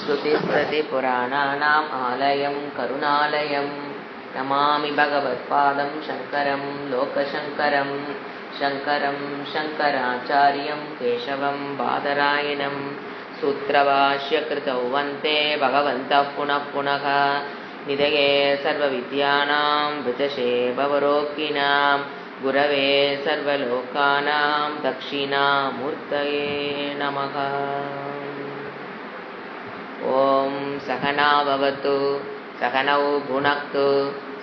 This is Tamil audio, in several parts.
ஸ்ருதிஸ்மிருதிபுராணானாம் ஆலயம் கருணாலயம் நமாமி பகவத்பாதம் சங்கரம் லோகசங்கரம் சங்கரம் சங்கராச்சாரியம் கேசவம் பாதராயணம் சூத்ரபாஷ்ய கிருதௌ வந்தே பகவந்தः புனः புனः நிதயே சர்வவித்யானாம் விஜசே பவரோக்கினாம் குரவே சர்வலோகானாம் தக்ஷிணாமூர்த்தயே நமः. ஓம் சகனா பவது சகனௌ புனக்து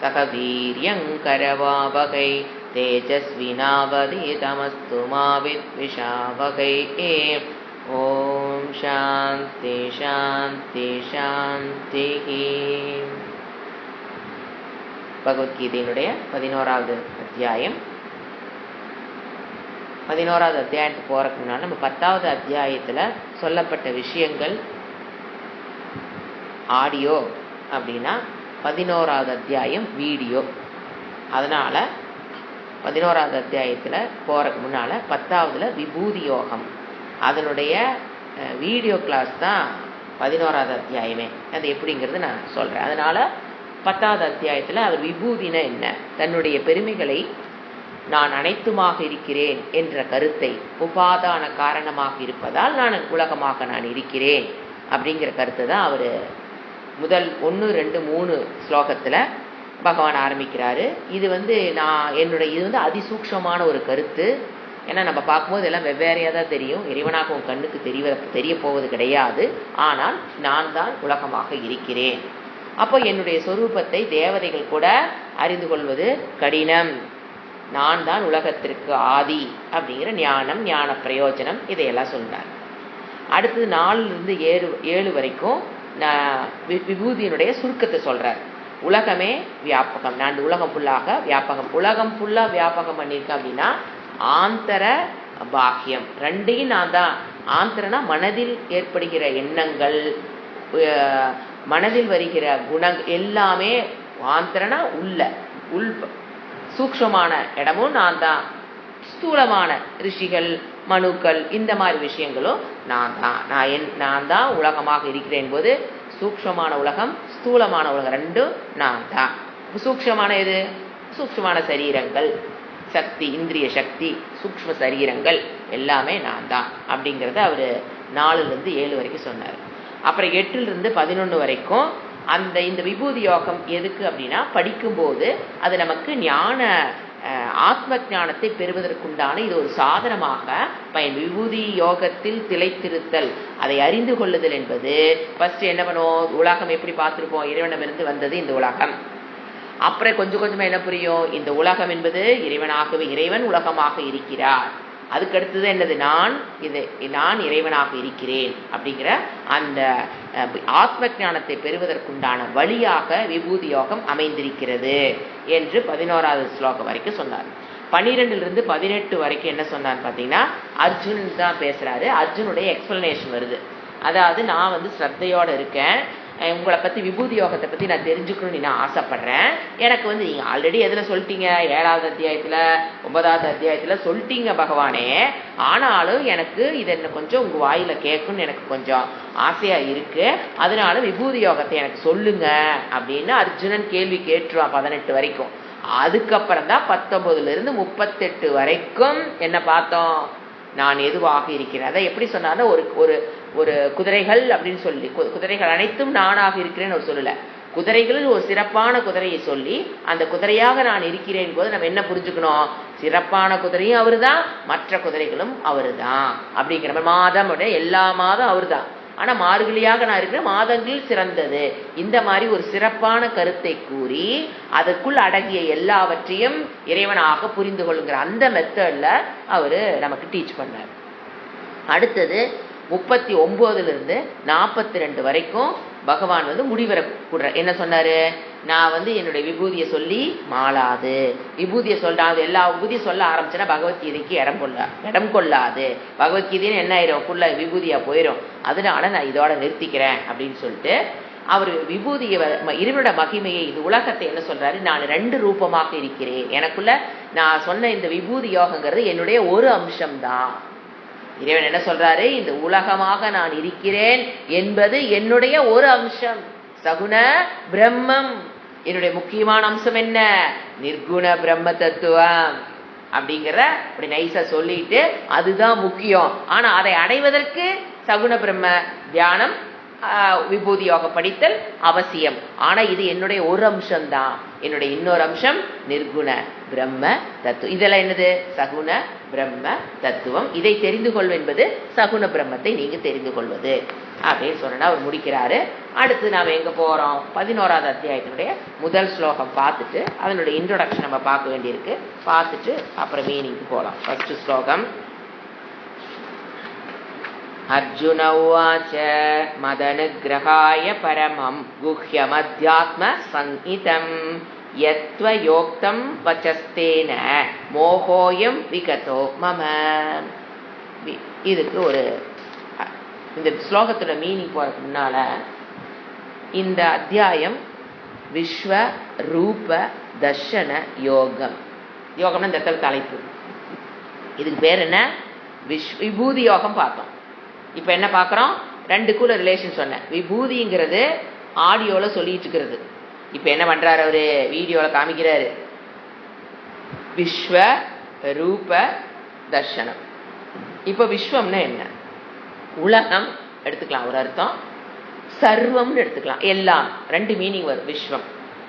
சக வீர்யங்கரவாவகை தேஜஸ்வினாவதீதமஸ்து மா வித்விஷாவகை. ஓம் சாந்தி சாந்தி சாந்தி. பகவத்கீதையினுடைய 11வது அத்தியாயம். 11வது அத்தியாயத்துக்கு போறதுக்கு முன்னாடி நம்ம 10வது அத்தியாயத்தில் சொல்லப்பட்ட விஷயங்கள் ஆடியோ அப்படின்னா 11வது அத்தியாயம் வீடியோ. அதனால் 11வது அத்தியாயத்தில் போகிறதுக்கு முன்னால் 10வதுல விபூதி யோகம் அதனுடைய வீடியோ கிளாஸ் தான் 11வது அத்தியாயமே. அது எப்படிங்கிறது நான் சொல்கிறேன். அதனால் 10வது அத்தியாயத்தில் அவர் விபூதினா என்ன, தன்னுடைய பெருமைகளை நான் அனைத்துமாக இருக்கிறேன் என்ற கருத்தை, உபாதான காரணமாக இருப்பதால் நான் உலகமாக நான் இருக்கிறேன் அப்படிங்கிற கருத்தை தான் அவர் முதல் 1, 2, 3 ஸ்லோகத்தில் பகவான் ஆரம்பிக்கிறாரு. இது இது அதிசூக்ஷமான ஒரு கருத்து. ஏன்னா நம்ம பார்க்கும்போது எல்லாம் வெவ்வேறையாக தான் தெரியும். இறைவனாக உன் கண்ணுக்கு தெரிய போவது கிடையாது. ஆனால் நான் தான் உலகமாக இருக்கிறேன். அப்போ என்னுடைய சொரூபத்தை தேவதைகள் கூட அறிந்து கொள்வது கடினம். நான் தான் உலகத்திற்கு ஆதி அப்படிங்கிற ஞானம், ஞான பிரயோஜனம் இதையெல்லாம் சொல்றார். அடுத்தது 4லிருந்து 7 வரைக்கும் விபூதியினுடைய சுருக்கத்தை சொல்றார். உலகமே வியாபகம், நான் உலகம் ஃபுல்லாக வியாபகம். உலகம் ஃபுல்லாக வியாபகம் பண்ணியிருக்கேன் அப்படின்னா ஆந்தர பாக்கியம் ரெண்டையும் நான் தான். ஆந்தரனா மனதில் ஏற்படுகிற எண்ணங்கள், மனதில் வருகிற குணங்கள் எல்லாமே. ஆந்தரனா உள் சூக்ஷமான இடமும் நான் தான். ஸ்தூலமான ரிஷிகள், மனுக்கள், இந்த மாதிரி விஷயங்களும் நான் தான். நான் தான் உலகமாக இருக்கிறேன் போது சூக்ஷமான உலகம், ஸ்தூலமான உலகம் ரெண்டும் நான் தான். சூக்ஷமான எது? சூக்ஷமான சரீரங்கள், சக்தி, இந்திரிய சக்தி, சூக்ஷ்ம சரீரங்கள் எல்லாமே நான் தான் அப்படிங்கிறத அவர் 4லிருந்து 7 வரைக்கும் சொன்னார். அப்புறம் 8லிருந்து 11 வரைக்கும் இந்த விபூதி யோகம் எதுக்கு அப்படின்னா, படிக்கும்போது அது நமக்கு ஆத்ம ஞானத்தை பெறுவதற்குண்டான இது ஒரு சாதனமாக விபூதி யோகத்தில் திளைத்திருத்தல், அதை அறிந்து கொள்ளுதல் என்பது. ஃபர்ஸ்ட் என்ன பண்ணுவோம், உலகம் எப்படி பார்த்துருப்போம், இறைவனிடமிருந்து வந்தது இந்த உலகம். அப்புறம் கொஞ்சம் கொஞ்சமா என்ன புரியும், இந்த உலகம் என்பது இறைவன் உலகமாக இருக்கிறார். அதுக்கு அடுத்தது என்னது, நான் இறைவனாக இருக்கிறேன் அப்படிங்கிற அந்த ஆத்ம ஞானத்தை பெறுவதற்குண்டான வழியாக விபூதி யோகம் அமைந்திருக்கிறது என்று 11வது ஸ்லோகம் வரைக்கும் சொன்னார். 12லிருந்து 18 வரைக்கும் என்ன சொன்னார் பார்த்தீங்கன்னா, அர்ஜுனன் தான் பேசுறாரு. அர்ஜுனுடைய எக்ஸ்பிளனேஷன் வருது. அதாவது நான் ஸ்ரத்தையோடு இருக்கேன், உங்களை பற்றி விபூதி யோகத்தை பற்றி நான் தெரிஞ்சுக்கணும்னு நான் ஆசைப்படுறேன். எனக்கு நீங்கள் ஆல்ரெடி எதில் சொல்லிட்டீங்க, 7வது அத்தியாயத்தில் 9வது அத்தியாயத்தில் சொல்லிட்டீங்க பகவானே. ஆனாலும் எனக்கு இதை கொஞ்சம் உங்கள் வாயில் கேட்கணும்னு எனக்கு கொஞ்சம் ஆசையாக இருக்குது. அதனால விபூதி யோகத்தை எனக்கு சொல்லுங்க அப்படின்னு அர்ஜுனன் கேள்வி கேட்டுருவான் 18 வரைக்கும். அதுக்கப்புறம் தான் 19லிருந்து 38 வரைக்கும் என்ன பார்த்தோம், நான் எதுவாக இருக்கிறேன். அதை எப்படி சொன்னாலும் ஒரு குதிரைகள் அப்படின்னு சொல்லி, குதிரைகள் அனைத்தும் நானாக இருக்கிறேன்னு ஒரு சொல்லலை. குதிரைகளில் ஒரு சிறப்பான குதிரையை சொல்லி அந்த குதிரையாக நான் இருக்கிறேன் போது நம்ம என்ன புரிஞ்சுக்கணும், சிறப்பான குதிரையும் அவரு தான், மற்ற குதிரைகளும் அவரு தான் அப்படிங்கிற மாதிரி. மாதம் எல்லா மாதம் அவரு தான், ஆனால் மார்கழியாக நான் இருக்கிறேன், மாதங்களில் சிறந்தது. இந்த மாதிரி ஒரு சிறப்பான கருத்தை கூறி அதற்குள் அடங்கிய எல்லாவற்றையும் இறைவனாக புரிந்து கொள்ளுங்கிற அந்த மெத்தடில் அவர் நமக்கு டீச் பண்ணார். அடுத்தது 39லிருந்து 42 வரைக்கும் பகவான் முடிவரை கூடுறார். என்ன சொன்னாரு, நான் என்னுடைய விபூதியை சொல்லி மாளாது, விபூதியை சொல்றாது, எல்லா விபூதியும் சொல்ல ஆரம்பிச்சேன்னா பகவத்கீதைக்கு இடம் கொள்ளாது. பகவத்கீதைன்னு என்ன ஆயிரும், ஃபுல்லா விபூதியா போயிடும். அதனால நான் இதோட நிறுத்திக்கிறேன் அப்படின்னு சொல்லிட்டு அவர் விபூதியை, இறைவனோட மகிமையை, இது உலகத்தை என்ன சொல்றாரு, நான் 2 ரூபமாக இருக்கிறேன். எனக்குள்ள நான் சொன்ன இந்த விபூதி யோகங்கிறது என்னுடைய ஒரு அம்சம்தான். இறைவன் என்ன சொல்றாரு, இந்த உலகமாக நான் இருக்கிறேன் என்பது என்னுடைய ஒரு அம்சம். சகுண பிரம்மம். என்னுடைய முக்கியமான அம்சம் என்ன? நிர்குண பிரம்ம தத்துவம் அப்படிங்கிற அப்படி நைஸா சொல்லிட்டு அதுதான் முக்கியம். ஆனா அதை அடைவதற்கு சகுண பிரம்ம தியானம், விபூதி யோக படித்தல் அவசியம். ஆனா இது என்னுடைய ஒரு அம்சம் தான். என்னுடைய இன்னொரு அம்சம் நிர்குண பிரம்ம தத்துவம். இதெல்லாம் என்னது? சகுண பிரம்ம தத்துவம். இதை தெரிந்து கொள்வது என்பது சகுண பிரம்மத்தை நீங்க தெரிந்து கொள்வது அப்படின்னு சொன்னா அவர் முடிக்கிறாரு. அடுத்து நாம எங்க போறோம்? 11வது அத்தியாயத்தினுடைய முதல் ஸ்லோகம் பார்த்துட்டு அதனுடைய இன்ட்ரோடக்ஷன் நம்ம பார்க்க வேண்டியிருக்கு. பார்த்துட்டு அப்புறம் மீனிங்க்கு போலாம். ஃபர்ஸ்ட் ஸ்லோகம். அர்ஜுன உவாச மதனுக்ரகாய பரமம் குஹ்யமத்யாத்ம சங்கிதம் யத்வ யோக்தம் வச்சஸ்தேன மோகோயம் விகதோ மம. இதுக்கு ஒரு இந்த ஸ்லோகத்தோட மீனிங் போறதுக்கு முன்னால இந்த அத்தியாயம் விஸ்வ ரூப தர்ஷன யோகம். யோகம்னா இந்த இடத்துல தலைப்பு. இதுக்கு பேர் என்ன? விபூதி யோகம் பார்த்தோம். இப்ப என்ன பார்க்கிறோம்? ரெண்டுக்குள்ள ரிலேஷன் சொன்னேன். விபூதிங்கிறது ஆடியோல சொல்லிட்டு இருக்கிறது. இப்ப என்ன பண்றாரு அவரு? வீடியோல காமிக்கிறாரு. விஸ்வ ரூப தர்ஷனம். இப்ப விஸ்வம்னா என்ன? உலகம் எடுத்துக்கலாம் ஒரு அர்த்தம், சர்வம்னு எடுத்துக்கலாம், எல்லாம். ரெண்டு மீனிங் வரும் விஸ்வம்.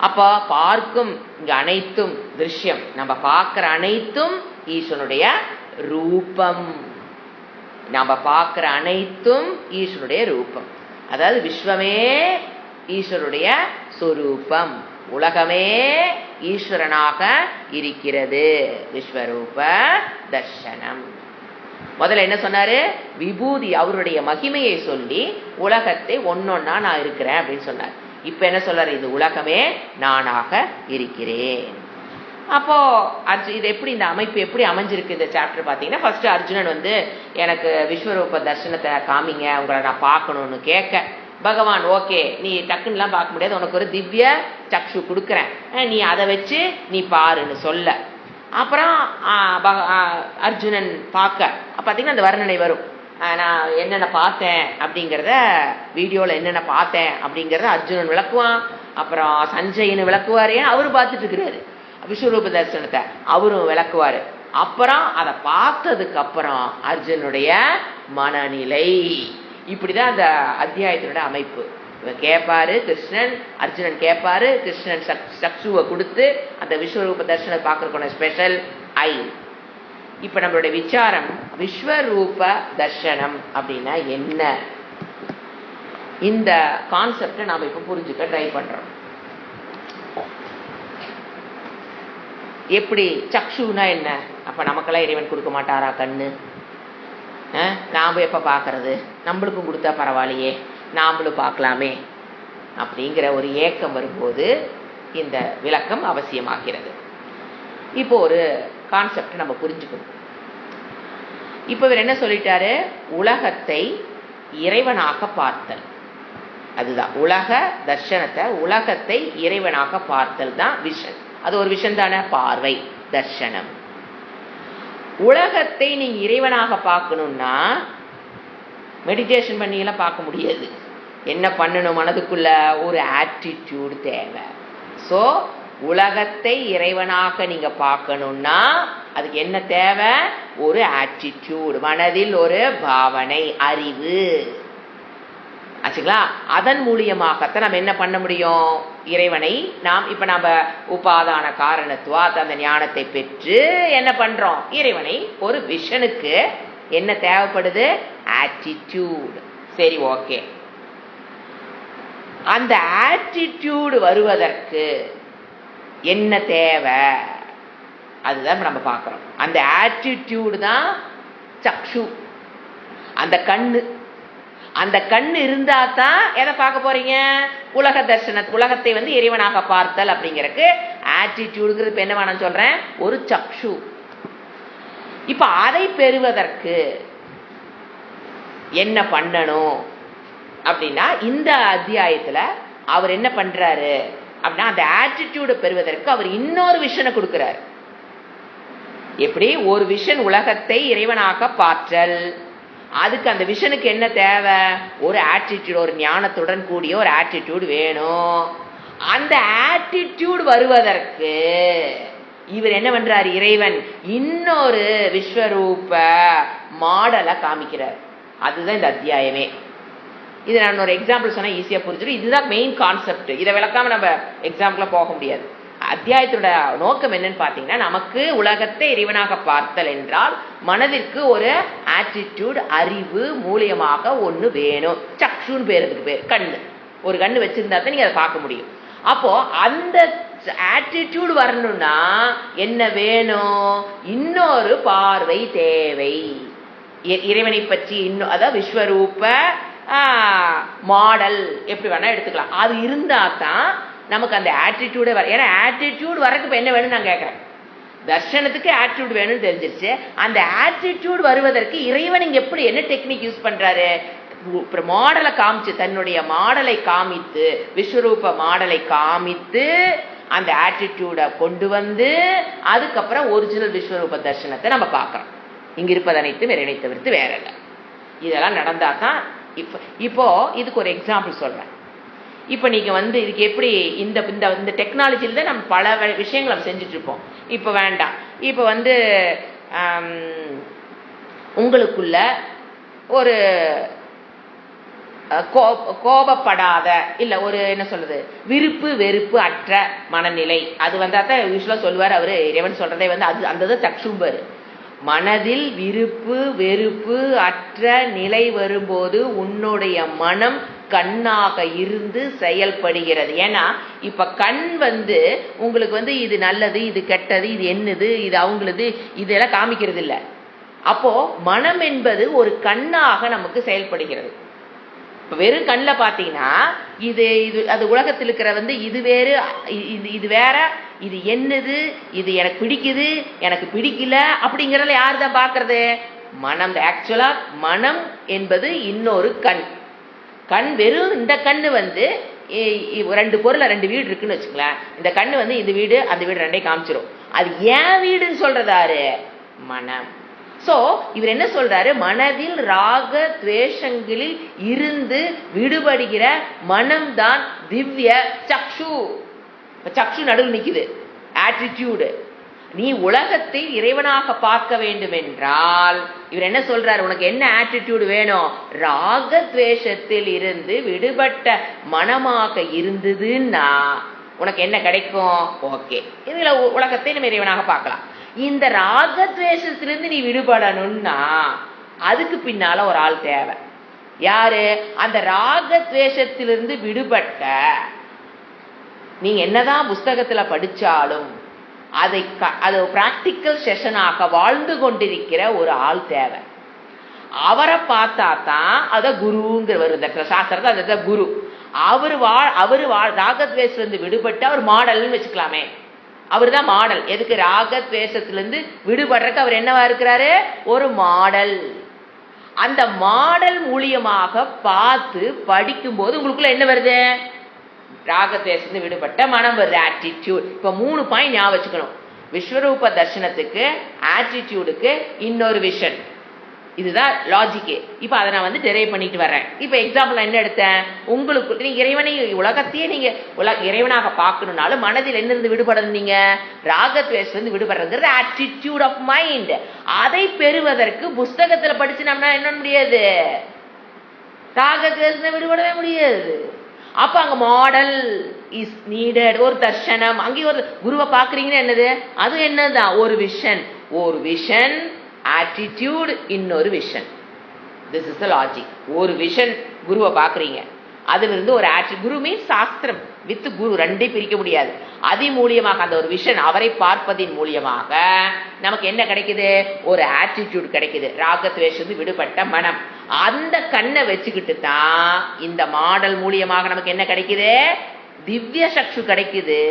அப்ப பார்க்கும் இங்க அனைத்தும் திருஷ்யம், நம்ம பார்க்கிற அனைத்தும் ஈஸ்வனுடைய ரூபம். நம்ம பார்க்கிற அனைத்தும் ஈஸ்வருடைய ரூபம். அதாவது விஸ்வமே ஈஸ்வருடைய சொரூபம், உலகமே ஈஸ்வரனாக இருக்கிறது. விஸ்வரூப தர்ஷனம். முதல்ல என்ன சொன்னாரு? விபூதி, அவருடைய மகிமையை சொல்லி உலகத்தை ஒன்னொன்னா நான் இருக்கிறேன் அப்படின்னு சொன்னார். இப்ப என்ன சொல்றாரு? இது உலகமே நானாக இருக்கிறேன். அப்போ இது எப்படி, இந்த அமைப்பு எப்படி அமைஞ்சிருக்கு இந்த சாப்டர் பாத்தீங்கன்னா, ஃபர்ஸ்ட் அர்ஜுனன் எனக்கு விஸ்வரூப தர்சனத்தை காமிங்க, உங்களை நான் பார்க்கணும்னு கேட்க, பகவான் ஓகே நீ டக்குன்னுலாம் பார்க்க முடியாது, உனக்கு ஒரு திவ்ய சக்ஷு கொடுக்குறேன், நீ அதை வச்சு நீ பாருன்னு சொல்ல. அப்புறம் அர்ஜுனன் பார்க்க பார்த்தீங்கன்னா அந்த வர்ணனை வரும். நான் என்னென்ன பார்த்தேன் அப்படிங்கிறத வீடியோவில் என்னென்ன பார்த்தேன் அப்படிங்கிறத அர்ஜுனன் விளக்குவான். அப்புறம் சஞ்சயன் விளக்குவார், ஏன்னா அவரு பார்த்துட்டு இருக்கிறாரு விஸ்வரூப தரிசனத்தை, அவரும் விளக்குவாரு. அப்புறம் அதை பார்த்ததுக்கு அப்புறம் அர்ஜுனுடைய மனநிலை. இப்படிதான் அந்த அத்தியாயத்தினுடைய அமைப்பு. கேட்பாரு கிருஷ்ணன், அர்ஜுனன் கேட்பாரு, கிருஷ்ணன் சக்ஷுவை கொடுத்து அந்த விஸ்வரூப தர்சனம் பார்க்கறதுக்கான ஸ்பெஷல் ஐ. இப்ப நம்மளுடைய விசாரம் விஸ்வரூப தர்சனம் அப்படின்னா என்ன, இந்த கான்செப்டை நாம இப்ப புரிஞ்சுக்க ட்ரை பண்றோம். எப்படி சக்ஷுனா என்ன? அப்ப நமக்கெல்லாம் இறைவன் கொடுக்க மாட்டாரா கண்ணு? நாம எப்ப பாக்குறது? நம்மளுக்கும் கொடுத்தா பரவாயில்லையே, நாமளும் பார்க்கலாமே அப்படிங்கிற ஒரு ஏக்கம் வரும்போது இந்த விளக்கம் அவசியமாகிறது. இப்போ ஒரு கான்செப்ட் நம்ம புரிஞ்சுக்கணும். இப்ப இவர் என்ன சொல்லிட்டாரு? உலகத்தை இறைவனாக பார்த்தல். அதுதான் உலக தர்ஷனத்தை, உலகத்தை இறைவனாக பார்த்தல் தான் விஷன். அது ஒரு விஷன் தானே, பார்வை தர்ஷனம். உலகத்தை நீங்க இறைவனாக பார்க்கணும்னா மெடிடேஷன் பண்ணியெல்லாம் பார்க்க முடியாது. என்ன பண்ணணும்? மனதுக்குள்ள ஒரு ஆட்டிடியூட் தேவை. ஸோ உலகத்தை இறைவனாக நீங்க பார்க்கணும்னா அதுக்கு என்ன தேவை? ஒரு ஆட்டிடியூட், மனதில் ஒரு பாவனை, அறிவு ஆச்சுங்களா? அதன் மூலியமாகத்தான் நம்ம என்ன பண்ண முடியும்? இறைவனை நாம் இப்ப நம்ம உபாதான காரணத்துவா அந்த ஞானத்தை பெற்று என்ன பண்றோம்? இறைவனை ஒரு விஷனுக்கு என்ன தேவைப்படுது? ஆட்டிடியூட். சரி, ஓகே. அந்த ஆட்டிடியூட் வருவதற்கு என்ன தேவை? அதுதான் நம்ம பார்க்கிறோம். அந்த ஆட்டிடியூட் தான் சக்ஷு, அந்த கண்ணு. அந்த கண்ணு இருந்தா தான் எதை பார்க்க போறீங்க? உலக தர்சன, உலகத்தை இறைவனாக பார்த்தல் அப்படிங்கிறதுக்கு ஆட்டிடியூடுங்கிறது இப்ப என்ன வேணும் சொல்றேன்? ஒரு சக்ஷு. இப்ப அதை பெறுவதற்கு என்ன பண்ணணும் அப்படின்னா, இந்த அத்தியாயத்துல அவர் என்ன பண்றாரு அப்படின்னா, அந்த ஆட்டிடியூட பெறுவதற்கு அவர் இன்னொரு விஷனை கொடுக்கிறார். எப்படி? ஒரு விஷன் உலகத்தை இறைவனாக பார்த்தல், அதுக்கு அந்த விஷனுக்கு என்ன தேவை? ஒரு ஆட்டிடியூட், ஒரு ஞானத்துடன் கூடிய ஒரு ஆட்டிடியூட் வேணும். அந்த ஆட்டிடியூட் வருவதற்கு இவர் என்ன பண்றாரு? இறைவன் இன்னொரு விஸ்வரூப மாடலை காமிக்கிறார். அதுதான் இந்த அத்தியாயமே. இது நான் ஒரு எக்ஸாம்பிள் சொன்னா ஈஸியா புரிஞ்சிடும். இதுதான் மெயின் கான்செப்ட். இதை விளக்காம நம்ம எக்ஸாம்பிள போக முடியாது. அத்தியாயத்தோட நோக்கம் என்னன்னு பாத்தீங்கன்னா, நமக்கு உலகத்தை இறைவனாக பார்த்தல் என்றால் மனதிற்கு ஒரு ஆட்டிடியூட், அறிவு மூலியமாக ஒண்ணு வேணும். சக்ஷுன்னு பேர், அதுக்கு பேர் கண்ணு. ஒரு கண்ணு வச்சிருந்தா தான் நீங்க அதை பார்க்க முடியும். அப்போ அந்த ஆட்டிடியூட் வரணும்னா என்ன வேணும்? இன்னொரு பார்வை தேவை. இறைவனை பற்றி இன்னும், அதாவது விஸ்வரூப மாடல் எப்படி வேணா எடுத்துக்கலாம். அது இருந்தா தான் நமக்கு அந்த ஆட்டிடியூடே வர. ஏன்னா ஆட்டிடியூட் வரக்கு இப்ப என்ன வேணும்னு நான் கேட்கறேன். தர்ஷனத்துக்கு ஆட்டிடியூட் வேணும்னு தெரிஞ்சிருச்சு. அந்த ஆட்டிடியூட் வருவதற்கு இறைவன் இங்க எப்படி என்ன டெக்னிக் யூஸ் பண்றாரு? மாடலை காமிச்சு, தன்னுடைய மாடலை காமித்து, விஸ்வரூப மாடலை காமித்து அந்த ஆட்டிடியூட கொண்டு வந்து அதுக்கப்புறம் ஒரிஜினல் விஸ்வரூப தர்ஷனத்தை நம்ம பார்க்கறோம். இங்க இருப்பது அனைத்தும் இறைவனை தவிர்த்து வேற இல்லை. இதெல்லாம் நடந்தா தான். இப்போ இதுக்கு ஒரு எக்ஸாம்பிள் சொல்றேன். இப்போ நீங்க வந்து இதுக்கு எப்படி இந்த இந்த டெக்னாலஜியில தான் நம்ம பல விஷயங்களை நம்ம செஞ்சுட்டு இருப்போம். இப்போ வேண்டாம். இப்போ வந்து உங்களுக்குள்ள ஒரு கோபப்படாத, இல்ல ஒரு என்ன சொல்றது, விருப்பு வெறுப்பு அற்ற மனநிலை, அது வந்தா தான் யூஸ்வலா சொல்லுவார் அவரு. இறைவன் சொல்றதே வந்து அது அந்த சக்ஷும்பர். மனதில் விருப்பு வெறுப்பு அற்ற நிலை வரும்போது உன்னுடைய மனம் கண்ணாக இருந்து செயல்படுகிறது. ஏன்னா இப்ப கண் வந்து உங்களுக்கு வந்து இது நல்லது, இது கெட்டது, இது என்னது, இது அவங்களது, இதெல்லாம் காமிக்கிறது இல்லை. அப்போ மனம் என்பது ஒரு கண்ணாக நமக்கு செயல்படுகிறது. இப்ப வெறும் கண்ணில் பாத்தீங்கன்னா இது இது அது உலகத்தில் இருக்கிற வந்து இது வேறு, இது வேற, இது என்னது, இது எனக்கு பிடிக்குது, எனக்கு பிடிக்கல அப்படிங்கறத யாரு தான் பாக்குறது? மனம். ஆக்சுவலா மனம் என்பது இன்னொரு கண். கண் வெறும் இந்த கண்ணு வந்து ரெண்டு பொருள், ரெண்டு வீடு இருக்குன்னு வச்சுக்கலாம். இந்த கண்ணு வந்து இந்த வீடு அந்த வீடு ரெண்டையும் காமிச்சிரும். அது ஏன் வீடுன்னு சொல்றதாரு? மனம். சோ இவர் என்ன சொல்றாரு? மனதில் ராக துவேஷங்களில் இருந்து விடுபடுகிற மனம்தான் திவ்ய சக்ஷு. சக்ஷு நடுவில் நிக்குது, ஆட்டிடியூடு. நீ உலகத்தை இறைவனாக பார்க்க வேண்டும் என்றால் இவர் என்ன சொல்றாரு? உனக்கு என்ன ஆட்டிடியூட் வேணும்? ராக துவேஷத்தில் இருந்து விடுபட்ட மனமாக இருந்ததுன்னா உனக்கு என்ன கிடைக்கும்? ஓகே, இதுல உலகத்தை நம்ம இறைவனாக பார்க்கலாம். இந்த ராகத்வேஷத்திலிருந்து நீ விடுபடணும்னா அதுக்கு பின்னால ஒரு ஆள் தேவை. யாரு? அந்த ராகத்வேஷத்திலிருந்து விடுபட்ட, நீங்க என்னதான் புஸ்தகத்துல படிச்சாலும் அது பிராக்டிக்கல் செஷனாக வாழ்ந்து கொண்டிருக்கிற ஒரு ஆள் தேவை. அவரை பார்த்தா தான் அத குருங்கிற வருது சாஸ்திரத்தை. அதுதான் குரு. அவரு ராகத்வேஷத்திலிருந்து விடுபட்டு அவர் மாடல்னு வச்சுக்கலாமே. அவர் தான் மாடல். எதுக்கு? ராகத்வேஷத்திலிருந்து விடுபடுறதுக்கு அவர் என்னவா இருக்கிறாரு? ஒரு மாடல். அந்த மாடல் மூலியமாக பார்த்து படிக்கும் போது உங்களுக்குள்ள என்ன வருது? ராகத்வேஷத்திலிருந்து விடுபட்ட மனம் வருது, ஆட்டிடியூட். இப்ப 3 பாயிண்ட் ஞாபகம் வச்சுக்கணும். விஸ்வரூப தர்ஷனத்துக்கு, ஆட்டிடியூடுக்கு, இன்னொரு விஷன். இதுதான் லாஜிக்கே. இப்ப அதை நான் வந்து டெரைவ் பண்ணிட்டு வரேன். இப்ப எக்ஸாம்பிள் நான் என்ன எடுத்தேன்? உங்களுக்கு நீங்க இறைவனை, உலகத்தையே நீங்க இறைவனாக பார்க்கணும்னாலும் மனதில் என்ன இருந்து விடுபடணும்? நீங்க ராகத்வேஷத்திலிருந்து விடுபடுறது ஆட்டிடியூட் ஆஃப் மைண்ட். அதை பெறுவதற்கு புஸ்தகத்துல படிச்சு நம்ம என்ன முடியாது? ராகத்வேஷத்தை விடுபடவே முடியாது. அப்ப அங்க மாடல் இஸ் நீடட். ஒரு தர்ஷனம், அங்கேயும் ஒரு குருவை பாக்குறீங்கன்னா என்னது? அது என்னதான்? ஒரு விஷன். ஒரு விஷன், ஆட்டிடியூட், இன்னொரு vision. This is the logic. ஒரு விஷன் குருவை பாக்குறீங்க, அதுல இருந்து ஒரு குரு மீன்ஸ் சாஸ்திரம் வித் குரு ரெண்டையும் பிரிக்க முடியாது. அது மூலியமாக அந்த ஒரு விஷன், அவரை பார்ப்பதின் மூலியமாக நமக்கு என்ன கிடைக்குது? ஒரு ஆட்டிடியூட் கிடைக்குது. ராகத்வேஷத்து விடுபட்ட மனம். அந்த கண்ணை வச்சுக்கிட்டு தான் இந்த மாடல் மூலியமாக நமக்கு என்ன கிடைக்குது? திவ்ய சக்ஷு கிடைக்குது.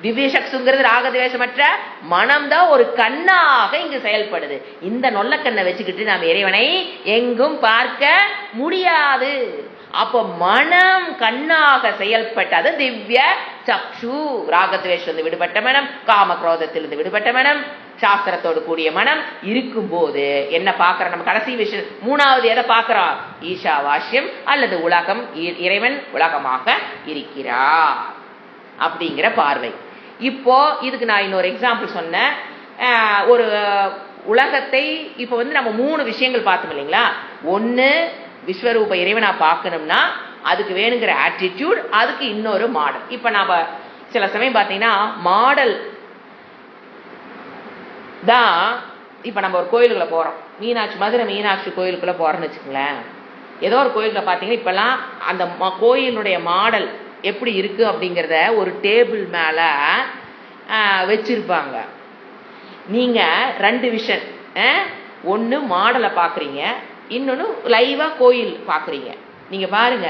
திவ்ய சக்ஷுங்கிறது ராகத்வேஷமற்ற மனம்தான் ஒரு கண்ணாக இங்கு செயல்படுது. இந்த நொல்ல கண்ணை வச்சுக்கிட்டு நாம் இறைவனை எங்கும் பார்க்க முடியாது. அப்ப மனம் கண்ணாக செயல்பட்டது திவ்ய சக்ஷு. ராகத்வேஷத்திலிருந்து விடுபட்ட மனம், காம குரோதத்திலிருந்து விடுபட்ட மனம், சாஸ்திரத்தோடு கூடிய மனம் இருக்கும்போது என்ன பார்க்கிறோம்? நம்ம கடைசி விஷயம் மூணாவது எதை பார்க்கிறோம்? ஈஷாவாஸ்யம் அல்லது உலகம், இறைவன் உலகமாக இருக்கிறார் அப்படிங்கிற பார்வை. இப்போ இதுக்கு நான் இன்னொரு எக்ஸாம்பிள் சொன்னேன். ஒரு உலகத்தை இப்போ நம்ம 3 விஷயங்கள் பார்த்தோம் இல்லைங்களா? ஒன்று விஸ்வரூப இறைவனா பார்க்கணும்னா அதுக்கு வேணுங்கிற ஆட்டிடியூட், அதுக்கு இன்னொரு மாடல். இப்போ நாம சில சமயம் பார்த்தீங்கன்னா மாடல் தான். இப்போ நம்ம ஒரு கோயிலுக்குள்ள போறோம், மதுரை மீனாட்சி கோயிலுக்குள்ள போறோம்னு வச்சுக்கோங்களேன். ஏதோ ஒரு கோயிலுக்குள்ள பார்த்தீங்கன்னா இப்பெல்லாம் அந்த கோயிலுடைய மாடல் எப்படி இருக்கு அப்படிங்கிறத ஒரு டேபிள் மேல வச்சிருப்பாங்க. நீங்க 2 விஷயம், ஒன்று மாடலை பார்க்குறீங்க, இன்னொன்று லைவா கோயில் பார்க்குறீங்க. நீங்க பாருங்க,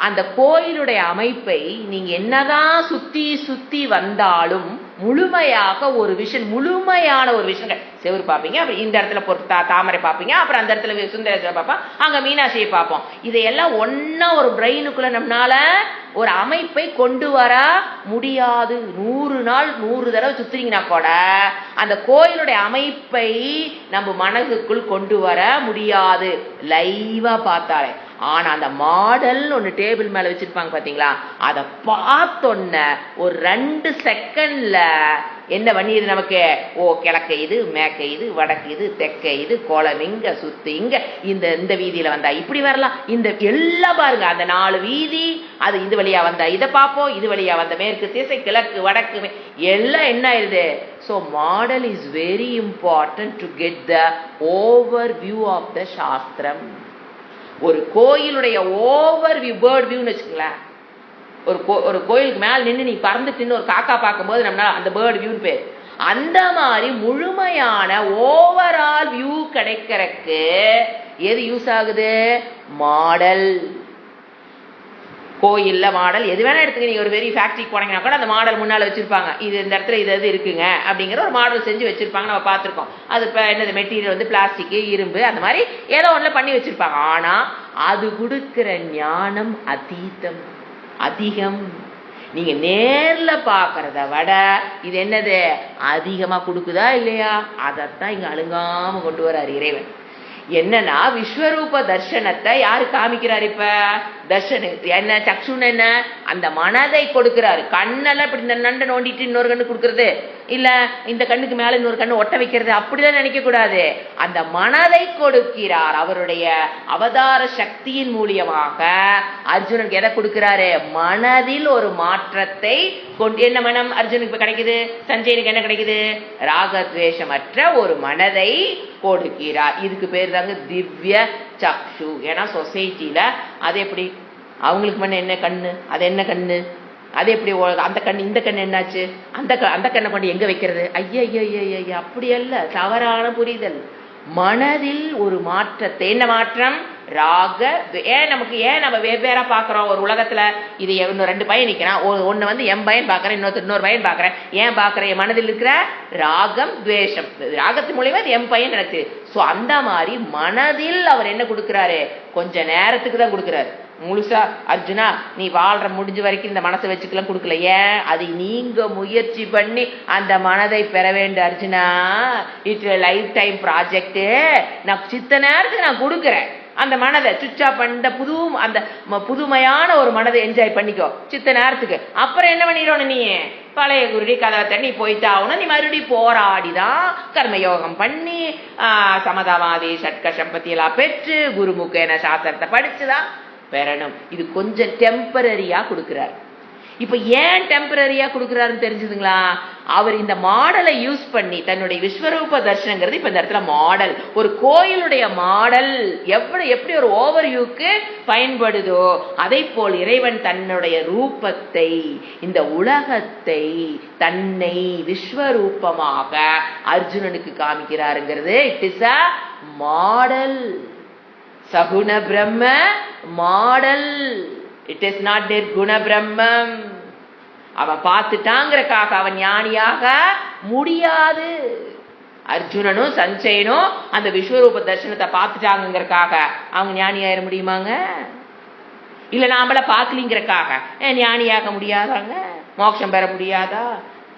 அந்த கோயிலுடைய அமைப்பை நீங்க என்னதான் சுத்தி சுத்தி வந்தாலும் முழுமையான ஒரு விஷயம் செவ்வறு பார்ப்பீங்க, அப்புறம் இந்த இடத்துல தாமரை பார்ப்பீங்க, அப்புறம் அந்த இடத்துல சுந்தரேஸ்வரர் பார்ப்போம், அங்க மீனாட்சியை பார்ப்போம். இதையெல்லாம் ஒன்னா ஒரு பிரெயினுக்குள்ள நம்மளால ஒரு அமைப்பை கொண்டு வர முடியாது. 100 நாள் 100 தடவை சுத்துறீங்கன்னா கூட அந்த கோயிலுடைய அமைப்பை நம்ம மனதுக்குள் கொண்டு வர முடியாது லைவா பார்த்தாலே. ஆனா அந்த மாடல் ஒன்று டேபிள் மேல வச்சிருப்பாங்க பாத்தீங்களா, அதை பார்த்தோன்ன ஒரு 2 செகண்ட்ல என்ன பண்ணிடுது நமக்கு? ஓ, கிழக்க இது, மேற்க இது, வடக்கு இது, தெற்க இது, கோலம் இங்க, சுத்து இங்க, இந்த வீதியில வந்தா இப்படி வரலாம், இந்த எல்லாம் பாருங்க அந்த 4 வீதி, அது இது வழியா வந்தா இதை பார்ப்போம், இது வழியா வந்த மேற்கு திசை, கிழக்கு, வடக்கு, எல்லாம் என்ன ஆயிடுது? So model is very important to get the overview of the சாஸ்திரம். ஒரு கோயிலுடைய ஓவர்வியூ, பேர்ட் வியூன்னு வச்சுக்கங்களேன். ஒரு கோயிலுக்கு மேல நின்று நீ பறந்துட்டு ஒரு காக்கா பார்க்கும்போது நம்மளால அந்த பேர்ட் வியூன்னு பேர். அந்த மாதிரி முழுமையான ஓவரால் வியூ கிடைக்கிறதுக்கு எது யூஸ் ஆகுது? மாடல். கோயில்ல மாடல் எது வேணா எடுத்துக்க. நீங்க ஒரு பெரிய ஃபேக்டரிக்கு போனீங்கன்னா கூட அந்த மாடல் முன்னால வச்சிருப்பாங்க. இது இந்த இடத்துல இது இருக்குங்க அப்படிங்கிற ஒரு மாடல் செஞ்சு வச்சிருப்பாங்க, நம்ம பார்த்துருக்கோம். அது என்னது மெட்டீரியல் பிளாஸ்டிக், இரும்பு, அந்த மாதிரி ஏதோ ஒன்றுல பண்ணி வச்சிருப்பாங்க. ஆனா அது கொடுக்கிற ஞானம் அதீதம், அதிகம். நீங்க நேர்ல பாக்குறத விட இது என்னது அதிகமா கொடுக்குதா இல்லையா? அதைத்தான் இங்க அழுங்காம கொண்டு வர்றாரு இறைவன். என்னன்னா விஸ்வரூப தர்சனத்தை யாரு காமிக்கிறாரு? இப்ப தர்ஷன் என்ன, சக்ஷுன்னு என்ன, அந்த மனதை கொடுக்கிறாரு. கண்ணெல்லாம் இப்படி இந்த நண்டை நோண்டிட்டு இன்னொரு கண்ணு கொடுக்கறது இல்ல, இந்த கண்ணுக்கு மேல இன்னொரு கண்ணு ஒட்ட வைக்கிறது, அப்படிதான் நினைக்க கூடாது. அந்த மனதை கொடுக்கிறார். அவருடைய அவதார சக்தியின் மூலியமாக அர்ஜுனனுக்கு எதை கொடுக்கிறாரு? மனதில் ஒரு மாற்றத்தை கொண்டு. என்ன மனம் அர்ஜுனுக்கு இப்ப கிடைக்குது? சஞ்சயனுக்கு என்ன கிடைக்குது? ராகத்வேஷமற்ற ஒரு மனதை கொடுக்கிறார். இதுக்கு பேர் தாங்க திவ்ய சக்ஷு. ஏன்னா சொசைட்டில அது எப்படி அவங்களுக்கு மண்ண என்ன கண்ணு, அது என்ன கண்ணு, அது எப்படி அந்த கண்ணு இந்த கண்ணு என்னாச்சு, அந்த கண்ணை கொண்டு எங்க வைக்கிறது? ஐயா ஐயா ஐயா, அப்படி அல்ல, தவறான புரிதல். மனதில் ஒரு மாற்றத்தை, என்ன மாற்றம்? ராக. ஏன் நம்ம வெவ்வேறா பாக்குறோம் ஒரு உலகத்துல? இது இன்னும் 2 பையன் நிக்கிறான், ஒண்ணு என் பையன் பாக்குறேன், இன்னொரு பையன் பாக்குறேன். ஏன் பாக்குறேன்? என் மனதில் இருக்கிற ராகம் துவேஷம், ராகத்து மூலியமா அது என் பையன் நடக்குது. சோ அந்த மாதிரி மனதில் அவர் என்ன கொடுக்கிறாரு? கொஞ்ச நேரத்துக்கு தான் கொடுக்கிறாரு. முழுசா அர்ஜுனா நீ வாழ்ற முடிஞ்ச வரைக்கும் இந்த மனசை வச்சுக்கலாம் கொடுக்கல. ஏன்? அதை நீங்க முயற்சி பண்ணி அந்த மனதை பெற வேண்டும் Arjuna. It's life time project. நான் சித்த நேரத்துக்கு நான் கொடுக்குறேன் அந்த மனதை. சுவிட்ச் ஆஃப் பண்ண அந்த புதுமையான ஒரு மனதை என்ஜாய் பண்ணிக்கோ சித்த நேரத்துக்கு. அப்புறம் என்ன பண்ணிடணும்? நீ பழைய குருடி கதை தண்ணி போயிட்டாவுன்னா நீ மறுபடியும் போராடிதான் கர்மயோகம் பண்ணி சமதாவாதி ஷட்க சம்பத்தி எல்லாம் பெற்று குருமுகேன சாஸ்திரத்தை படிச்சுதான் பெறணும். இது கொஞ்சம் டெம்பரரியா கொடுக்கிறார். இப்ப ஏன் டெம்பரரியா கொடுக்கிறாருன்னு தெரிஞ்சுதுங்களா? அவர் இந்த மாடலை யூஸ் பண்ணி தன்னுடைய விஸ்வரூப தர்ஷனங்கிறது இப்ப இந்த இடத்துல மாடல், ஒரு கோயிலுடைய மாடல் எப்படி ஒரு ஓவர்வியூக்கு பயன்படுதோ அதை போல் இறைவன் தன்னுடைய ரூபத்தை, இந்த உலகத்தை, தன்னை விஸ்வரூபமாக அர்ஜுனனுக்கு காமிக்கிறாருங்கிறது இட் இஸ் அ மாடல். சகுண பிரம்ம model. It is not there குண பிரம்மம். அவன் பார்த்துட்டாங்கிறக்காக அவன் ஞானியாக முடியாது. அர்ஜுனனும் சஞ்சயனும் அந்த விஸ்வரூப தர்சனத்தை பார்த்துட்டாங்கிறக்காக அவங்க ஞானியாயிர முடியுமாங்க? இல்ல நாமள பார்க்கலிங்கிறக்காக ஞானியாக முடியாதாங்க? மோட்சம் பெற முடியாதா?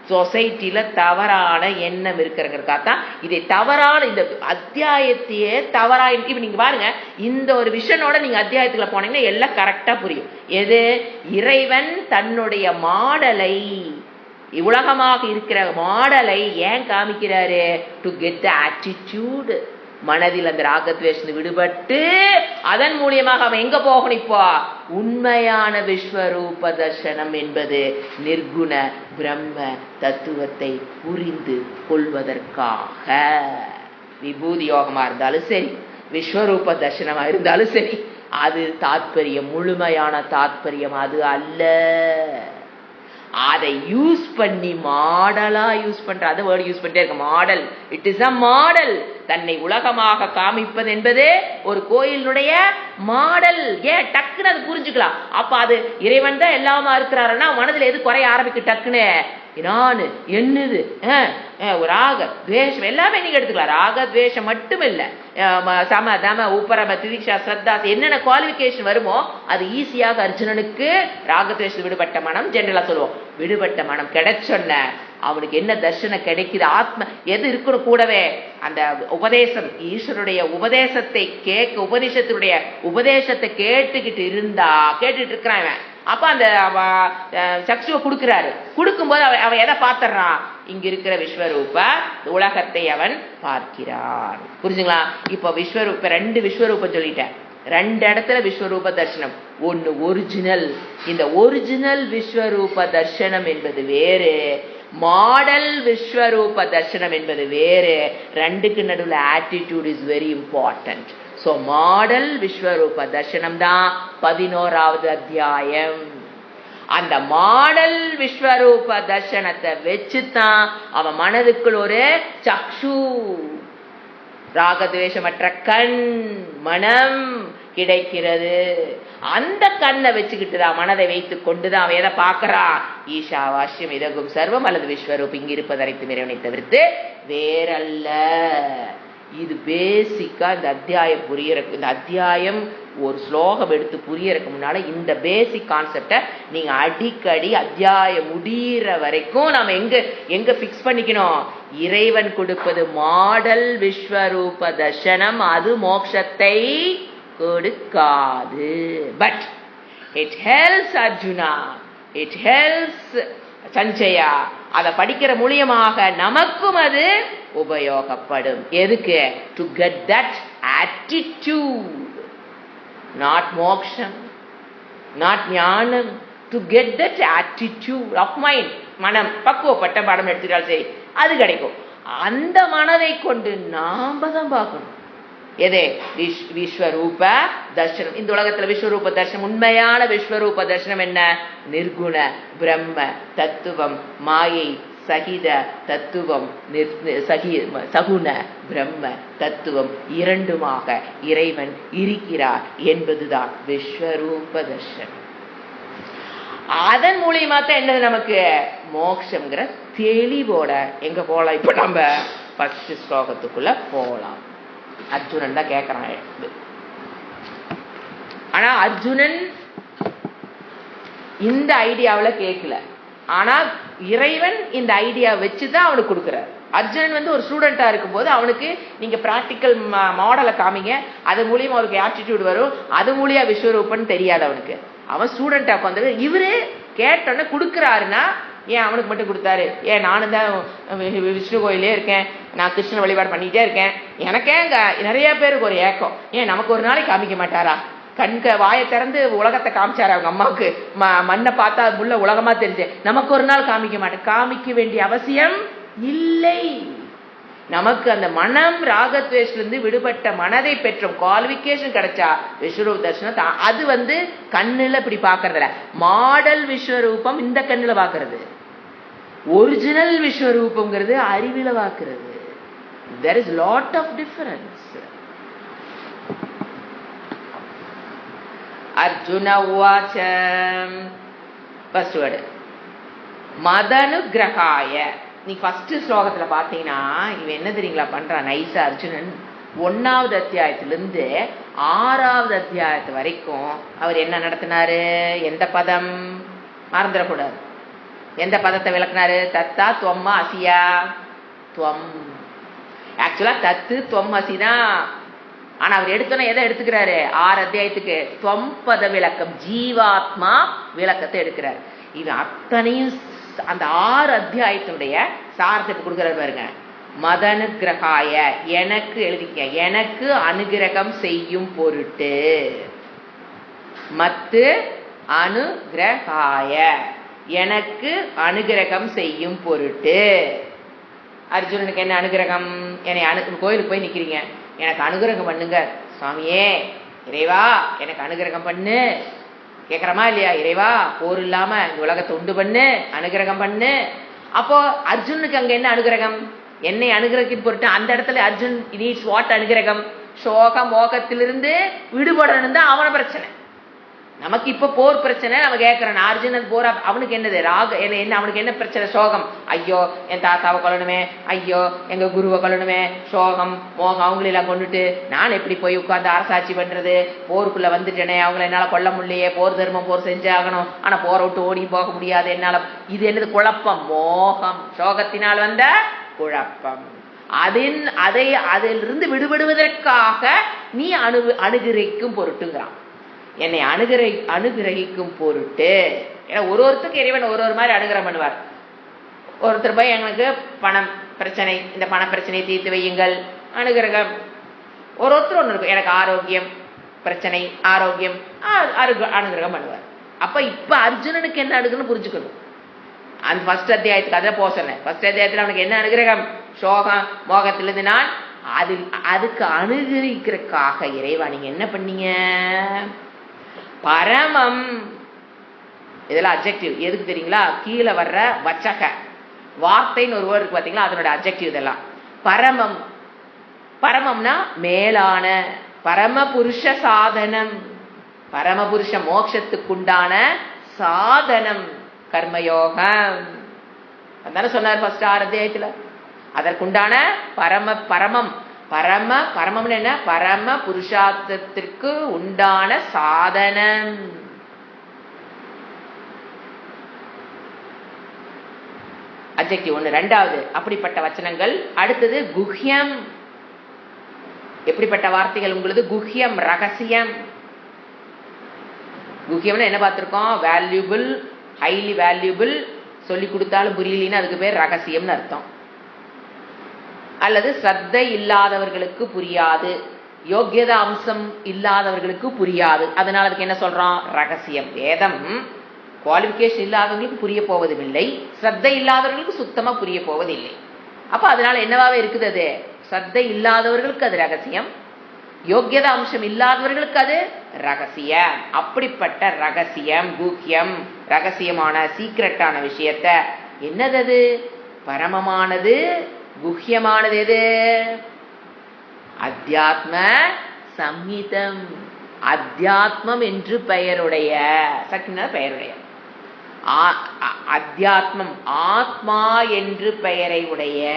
சொசைட்டில தவறான எண்ணம் இருக்கிறதுக்காகத்தான் இதை தவறான இந்த அத்தியாயத்தையே தவறா. இப்ப நீங்க பாருங்க, இந்த ஒரு விஷனோட நீங்க அத்தியாயத்துக்குள்ள போனீங்கன்னா எல்லாம் கரெக்டா புரியும். எது? இறைவன் தன்னுடைய மாடலை, உலகமாக இருக்கிற மாடலை ஏன் காமிக்கிறாரு? To get the attitude. மனதில் அந்த ராகத்வேஷத்தை விடுபட்டு அதன் மூலியமாக அவன் எங்க போகணும்? இப்போ உண்மையான விஸ்வரூப தர்சனம் என்பது நிர்குண பிரம்ம தத்துவத்தை புரிந்து கொள்வதற்காக. விபூதி யோகமா இருந்தாலும் சரி, விஸ்வரூப தர்சனமா இருந்தாலும் சரி, அது தாத்பரியம், முழுமையான தாத்பரியம் அது அல்ல. அதை யூஸ் பண்ணி மாடலா யூஸ் பண்ற, அதை வேர்டு யூஸ் பண்ணிட்டே இருக்க, model. It is a model. தன்னை உலகமாக காமிப்பது என்பது ஒரு கோயிலுடைய மாடல். ஏன் டக்குன்னு அது புரிஞ்சுக்கலாம். அப்ப அது இறைவன் தான் எல்லாமா இருக்கிறாருன்னா மனதில் எது குறைய ஆரம்பிக்கு? டக்குன்னு நானு என்னது ராக துவேஷம் எல்லாமே நீங்க எடுத்துக்கலாம். ராக துவேஷம் மட்டும் இல்ல, சம தம உபரம திதிக்ஷா ஸ்ரத்தா என்னென்ன குவாலிபிகேஷன் வருமோ அது ஈஸியாக அர்ஜுனனுக்கு ராகத்வேஷம் விடுபட்ட மனம் ஜெனரலா சொல்லுவோம். விடுபட்ட மனம் கிடைச்சொன்ன அவனுக்கு என்ன தர்ஷனம் கிடைக்குது? ஆத்ம எது இருக்கணும் கூடவே? அந்த உபதேசம், ஈஸ்வருடைய உபதேசத்தை கேட்க, உபனிஷத்தினுடைய உபதேசத்தை கேட்டுக்கிட்டு இருக்கிறான். அப்ப அந்த சக்ஷுவை கொடுக்கிறாரு. கொடுக்கும்போது அவன் எதை பார்த்துறான்? இங்க இருக்கிற விஸ்வரூப உலகத்தை அவன் பார்க்கிறான். புரிஞ்சுங்களா? இப்ப விஸ்வரூப, ரெண்டு விஸ்வரூபம் சொல்லிட்டேன். ரெண்டு இடத்துல விஸ்வரூப தர்சனம். ஒன்னு ஒரிஜினல். இந்த ஒரிஜினல் விஸ்வரூப தர்சனம் என்பது வேறு, மாடல் விஸ்வரூப தர்சனம் என்பது வேறு. ரெண்டுக்கு நடுவில் attitude is very important. So model விஸ்வரூப தர்சனம் தான் 11வது அத்தியாயம். அந்த மாடல் விஸ்வரூப தர்சனத்தை வச்சுதான் அவன் மனதுக்குள் ஒரு சக்ஷு, ராகத்வேஷமற்ற கண், மனம் கிடைக்கிறது. அந்த கண்ணை வச்சுக்கிட்டுதான், மனதை வைத்துக் கொண்டுதான் அவன் எதை பார்க்கிறான்? ஈஷாவாஸ்யம் இதகும் சர்வம் அல்லது விஸ்வரூப் இங்கு இருப்பதரைத்து இறைவனை தவிர்த்து வேறல்ல. இது பேசிக்கா இந்த அத்தியாயம் புரியறக்கு, இந்த அத்தியாயம் ஒரு ஸ்லோகம் எடுத்து புரியறதுக்கு முன்னால இந்த பேசிக் கான்செப்டை நீங்க அடிக்கடி அத்தியாயம் முடிகிற வரைக்கும் நாம எங்க பிக்ஸ் பண்ணிக்கணும்? இறைவன் கொடுப்பது மாடல் விஸ்வரூப தர்சனம், அது மோட்சத்தை கொடுக்காது. But it helps Arjuna, it helps Sanjaya. அதை படிக்கிற மூலியமாக நமக்கும் அது உபயோகப்படும். எதுக்கு? To get that attitude, not moksham, not jnanam. To get that attitude of mind. மனம் பக்குவப்பட்ட படம் எடுத்துட்டாலும் சரி, அது கிடைக்கும். அந்த மனதை கொண்டு நாம தான் பார்க்கணும். எதே? விஸ்வரூப தர்சனம். இந்த உலகத்துல விஸ்வரூப தர்சனம், உண்மையான விஸ்வரூப தர்சனம் என்ன? நிர்குண பிரம்ம தத்துவம், மாயை சகித தத்துவம், சகுண பிரம்ம தத்துவம், இரண்டுமாக இறைவன் இருக்கிறார் என்பதுதான் விஸ்வரூப தர்சனம். அதன் மூலியமா தான் என்னது? நமக்கு மோட்சம்ங்கிற தெளிவோட எங்க போலாம்? இப்ப நம்ம 10 ஸ்லோகத்துக்குள்ள போலாம். அர்ஜுனன் தான் கேட்கறான். ஆனா அர்ஜுனன் இந்த ஐடியாவில் கேட்கல. ஆனா இறைவன் இந்த ஐடியா வச்சுதான் அவனுக்கு கொடுக்கிறார். அர்ஜுனன் ஒரு ஸ்டூடெண்டா இருக்கும்போது அவனுக்கு நீங்க பிராக்டிக்கல் மாடலை காமிங்க, அது மூலியமா அவருக்கு ஆட்டிடியூட் வரும், அது மூலியா விஸ்வரூபன் தெரியாது அவனுக்கு. அவன் ஸ்டூடெண்டா உட்காந்து இவரு கேட்டோன்னு கொடுக்குறாருன்னா ஏன் அவனுக்கு மட்டும் கொடுத்தாரு? ஏன் நானும் தான் விஷ்ணு கோயிலே இருக்கேன், நான் கிருஷ்ண வழிபாடு பண்ணிட்டே இருக்கேன், எனக்கே நிறைய பேருக்கு ஒரு ஏக்கம், ஏன் நமக்கு ஒரு நாளைக்கு காமிக்க மாட்டாரா? கண்க வாயை திறந்து உலகத்தை காமிச்சாரு அவங்க அம்மாவுக்கு, மண்ணை பார்த்தா உள்ள உலகமா தெரிஞ்சு, நமக்கு ஒரு நாள் காமிக்க மாட்டேன். காமிக்க வேண்டிய அவசியம் இல்லை. நமக்கு அந்த மனம் ராகத்வேஷிலிருந்து விடுபட்ட மனதை பெற்றோம், குவாலிபிகேஷன் கிடைச்சா விஸ்வரூப தர்சனம். அது கண்ணுல இப்படி பாக்குறதுல, மாடல் விஸ்வரூபம் இந்த கண்ணுல பாக்குறது, ஒரிஜினல் விஸ்வரூபம்ங்கிறது அறிவில பாக்குறது. there is lot of difference. Arjuna உவாச்ச. ஃபர்ஸ்ட் வேர்டு மதனுகிரகாய. நீ ஃபர்ஸ்ட் ஸ்லோகத்துல பாத்தீங்கன்னா இவன் என்ன தெரியுங்களா பண்றான்? நைசா அர்ஜுனன் 1வது அத்தியாயத்திலிருந்து 6வது அத்தியாயத்து வரைக்கும் அவர் என்ன நடத்தினாரு? எந்த பதம் மறந்துடக்கூடாது. எந்த பதத்தை விளக்குனாரு? தத்தா துவம்மா அசியா துவம். ஆக்சுவலா தத்து துவம் அசிதான். ஆனா அவர் எடுத்தோன்னா எதை எடுத்துக்கிறாரு? 6 அத்தியாயத்துக்கு துவம் பத விளக்கம், ஜீவாத்மா விளக்கத்தை எடுக்கிறார். இது அத்தனையும் அந்த 6 அத்தியாயத்தினுடைய சாரத்தை கொடுக்கிறார் பாருங்க. மதனுகிரகாய, எனக்கு எழுதிக்க, எனக்கு அனுகிரகம் செய்யும் பொருட்டு. மத்து அனுகிரகாய, எனக்கு அனுகிரகம் செய்யும் பொருட்டு. அர்ஜுனனுக்கு என்ன அனுகிரகம்? என்னை கோயிலுக்கு போய் நிக்கிறீங்க, எனக்கு அனுகிரகம் பண்ணுங்க சுவாமியே, இறைவா எனக்கு அனுகிரகம் பண்ணு கேட்கறமா இல்லையா? இறைவா போர் இல்லாம இந்த உலகத்தை உண்டு பண்ணு, அனுகிரகம் பண்ணு. அப்போ அர்ஜுனுக்கு அங்க என்ன அனுகிரகம்? என்னை அனுகிரகின் பொருட்டு அந்த இடத்துல அர்ஜுன் நீட்ஸ் வாட்? அனுகிரகம். சோக மோகத்திலிருந்து விடுபடணும் தான் அவன பிரச்சனை. நமக்கு இப்ப போர் பிரச்சனை, நம்ம கேட்கிறோம். அர்ஜுனன் போரா, அவனுக்கு என்னது? ராக என்ன, அவனுக்கு என்ன பிரச்சனை? சோகம். ஐயோ என் தாத்தாவை கொல்லணுமே, ஐயோ எங்க குருவை கொல்லணுமே, சோகம் மோகம். அவங்களெல்லாம் கொண்டுட்டு நான் எப்படி போய் உட்கார்ந்து அரசாட்சி பண்றது? போருக்குள்ள வந்துட்டேனே, அவங்கள என்னால கொல்ல முடியலையே, போர் தர்மம் போர் செஞ்சே ஆகணும், ஆனா போரை விட்டு ஓடி போக முடியாது என்னால. இது என்னது? குழப்பம், மோகம், சோகத்தினால் வந்த குழப்பம். அதிலிருந்து விடுபடுவதற்காக நீ அனுகிரகிக்கும் பொருட்டுங்கிறான். என்னை அனுகிரகிக்கும் பொருட்டு. ஏன்னா ஒருத்தருக்கு இறைவன் ஒரு மாதிரி அனுகிரகம் பண்ணுவார். ஒருத்தர் போய் எங்களுக்கு பணம் பிரச்சனை, இந்த பண பிரச்சனையை தீர்த்து வையுங்கள், அனுகிரகம். ஒருத்தர் ஒன்று இருக்கும், எனக்கு ஆரோக்கியம் பிரச்சனை, ஆரோக்கியம் அனுகிரகம் பண்ணுவார். அப்ப இப்ப அர்ஜுனனுக்கு என்ன அனுகிரகம் புரிஞ்சுக்கணும். அந்த ஃபர்ஸ்ட் அத்தியாயத்துக்கு அதில் போக சொன்னேன். ஃபர்ஸ்ட் அத்தியாயத்தில் அவனுக்கு என்ன அனுகிரகம்? சோகம் மோகத்திலிருந்து நான் அதுக்கு அனுகிரகிக்கிறதுக்காக இறைவா நீங்க என்ன பண்ணீங்க? பரமம். இதெல்லாம் அப்ஜெக்டிவ். எதுக்கு தெரியுங்களா? கீழே வர்ற வச்சக வார்த்தைன்னு ஒரு வேர்டு இருக்கு பாத்தீங்களா, அதனோட அப்ஜெக்டிவ் இதெல்லாம். பரமம், பரமம்னா மேலான, பரமபுருஷ சாதனம், பரமபுருஷ மோட்சத்துக்குண்டான சாதனம் கர்மயோகம். அதான சொன்னார் ஃபர்ஸ்ட் 6 அத்தியாயத்துல. அதற்குண்டான பரமம் பரமம்னு என்ன? பரம புருஷார்த்தத்திற்கு உண்டான சாதனம். அட்ஜெக்டிவ் ஒண்ணு. ரெண்டாவது அப்படிப்பட்ட வச்சனங்கள். அடுத்தது குஹ்யம். எப்படிப்பட்ட வார்த்தைகள் உங்களது? குஹ்யம், ரகசியம். குஹ்யம்னு என்ன பார்த்திருக்கோம்? Valuable, highly valuable. சொல்லி கொடுத்தாலும் புரியலின்னு அதுக்கு பேர் ரகசியம்னு அர்த்தம். அல்லது ஸ்ரத்தை இல்லாதவர்களுக்கு புரியாது, யோக்கியதா அம்சம் இல்லாதவர்களுக்கு புரியாது, அதனால அதுக்கு என்ன சொல்றோம்? ரகசியம். வேதம் குவாலிபிகேஷன் இல்லாதவங்களுக்கு புரிய போவதில்லை, ஸ்ரத்தை இல்லாதவர்களுக்கு சுத்தமா புரிய போவதில்லை. அப்ப அதனால என்னவாவே இருக்குது? அது ஸ்ரத்தை இல்லாதவர்களுக்கு அது ரகசியம், யோக்கியதா அம்சம் இல்லாதவர்களுக்கு அது ரகசியம். அப்படிப்பட்ட ரகசியம், குஹ்யம், ரகசியமான சீக்ரெட்டான விஷயத்த என்னது? அது பரமமானது, குஹ்யமானது. எது? அத்தியாத்ம சம்ஹிதம். அத்தியாத்மம் என்று பெயருடைய, சக்தினா பெயருடைய, அத்தியாத்மம் ஆத்மா என்று பெயரை உடைய.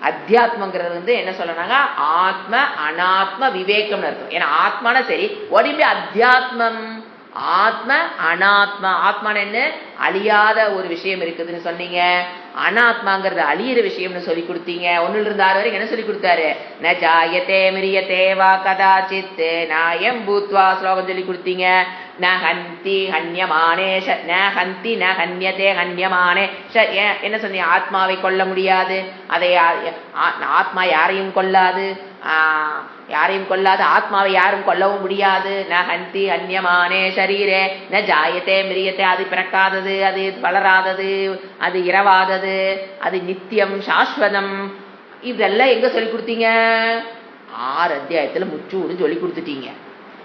அத்தியாத்மங்கிறது என்ன சொல்லனாங்க? ஆத்ம அனாத்ம விவேகம்னு அர்த்தம். ஏன்னா ஆத்மான சரி, உடம்பு அத்தியாத்மம், ஆத்ம அனாத்மா. ஆத்மான என்ன? அழியாத ஒரு விஷயம் இருக்குதுன்னு சொன்னீங்க. அனாத்மாங்கிறது அழியிற விஷயம்னு சொல்லி கொடுத்தீங்க. 1 to 6 வரைக்கும் என்ன சொல்லி கொடுத்தாரு? ந ஜாயத்தே மிரியத்தே வா கதாசித் நாயம் பூத்வா ஸ்லோகம் சொல்லி கொடுத்தீங்க. ந ஹந்தி ஹன்யமானே, ந ஹந்தி ந ஹன்யதே ஹன்யமானே. என்ன சொன்னீங்க? ஆத்மாவை கொல்ல முடியாது, அதை ஆத்மா யாரையும் கொல்லாது, யாரையும் கொல்லாது, ஆத்மாவை யாரும் கொல்லவும் முடியாது. ந ஹந்தி ஹன்யமானே ஷரீரே ந ஜாயத்தே மிரியத்தே. அது பிறக்காதது, அது வளராதது, அது இரவாதது, அது நித்தியம் சாஸ்வதம். இதெல்லாம் எங்க சொல்லி கொடுத்தீங்க? 6 அத்தியாயத்துல முச்சூடு சொல்லி கொடுத்துட்டீங்க.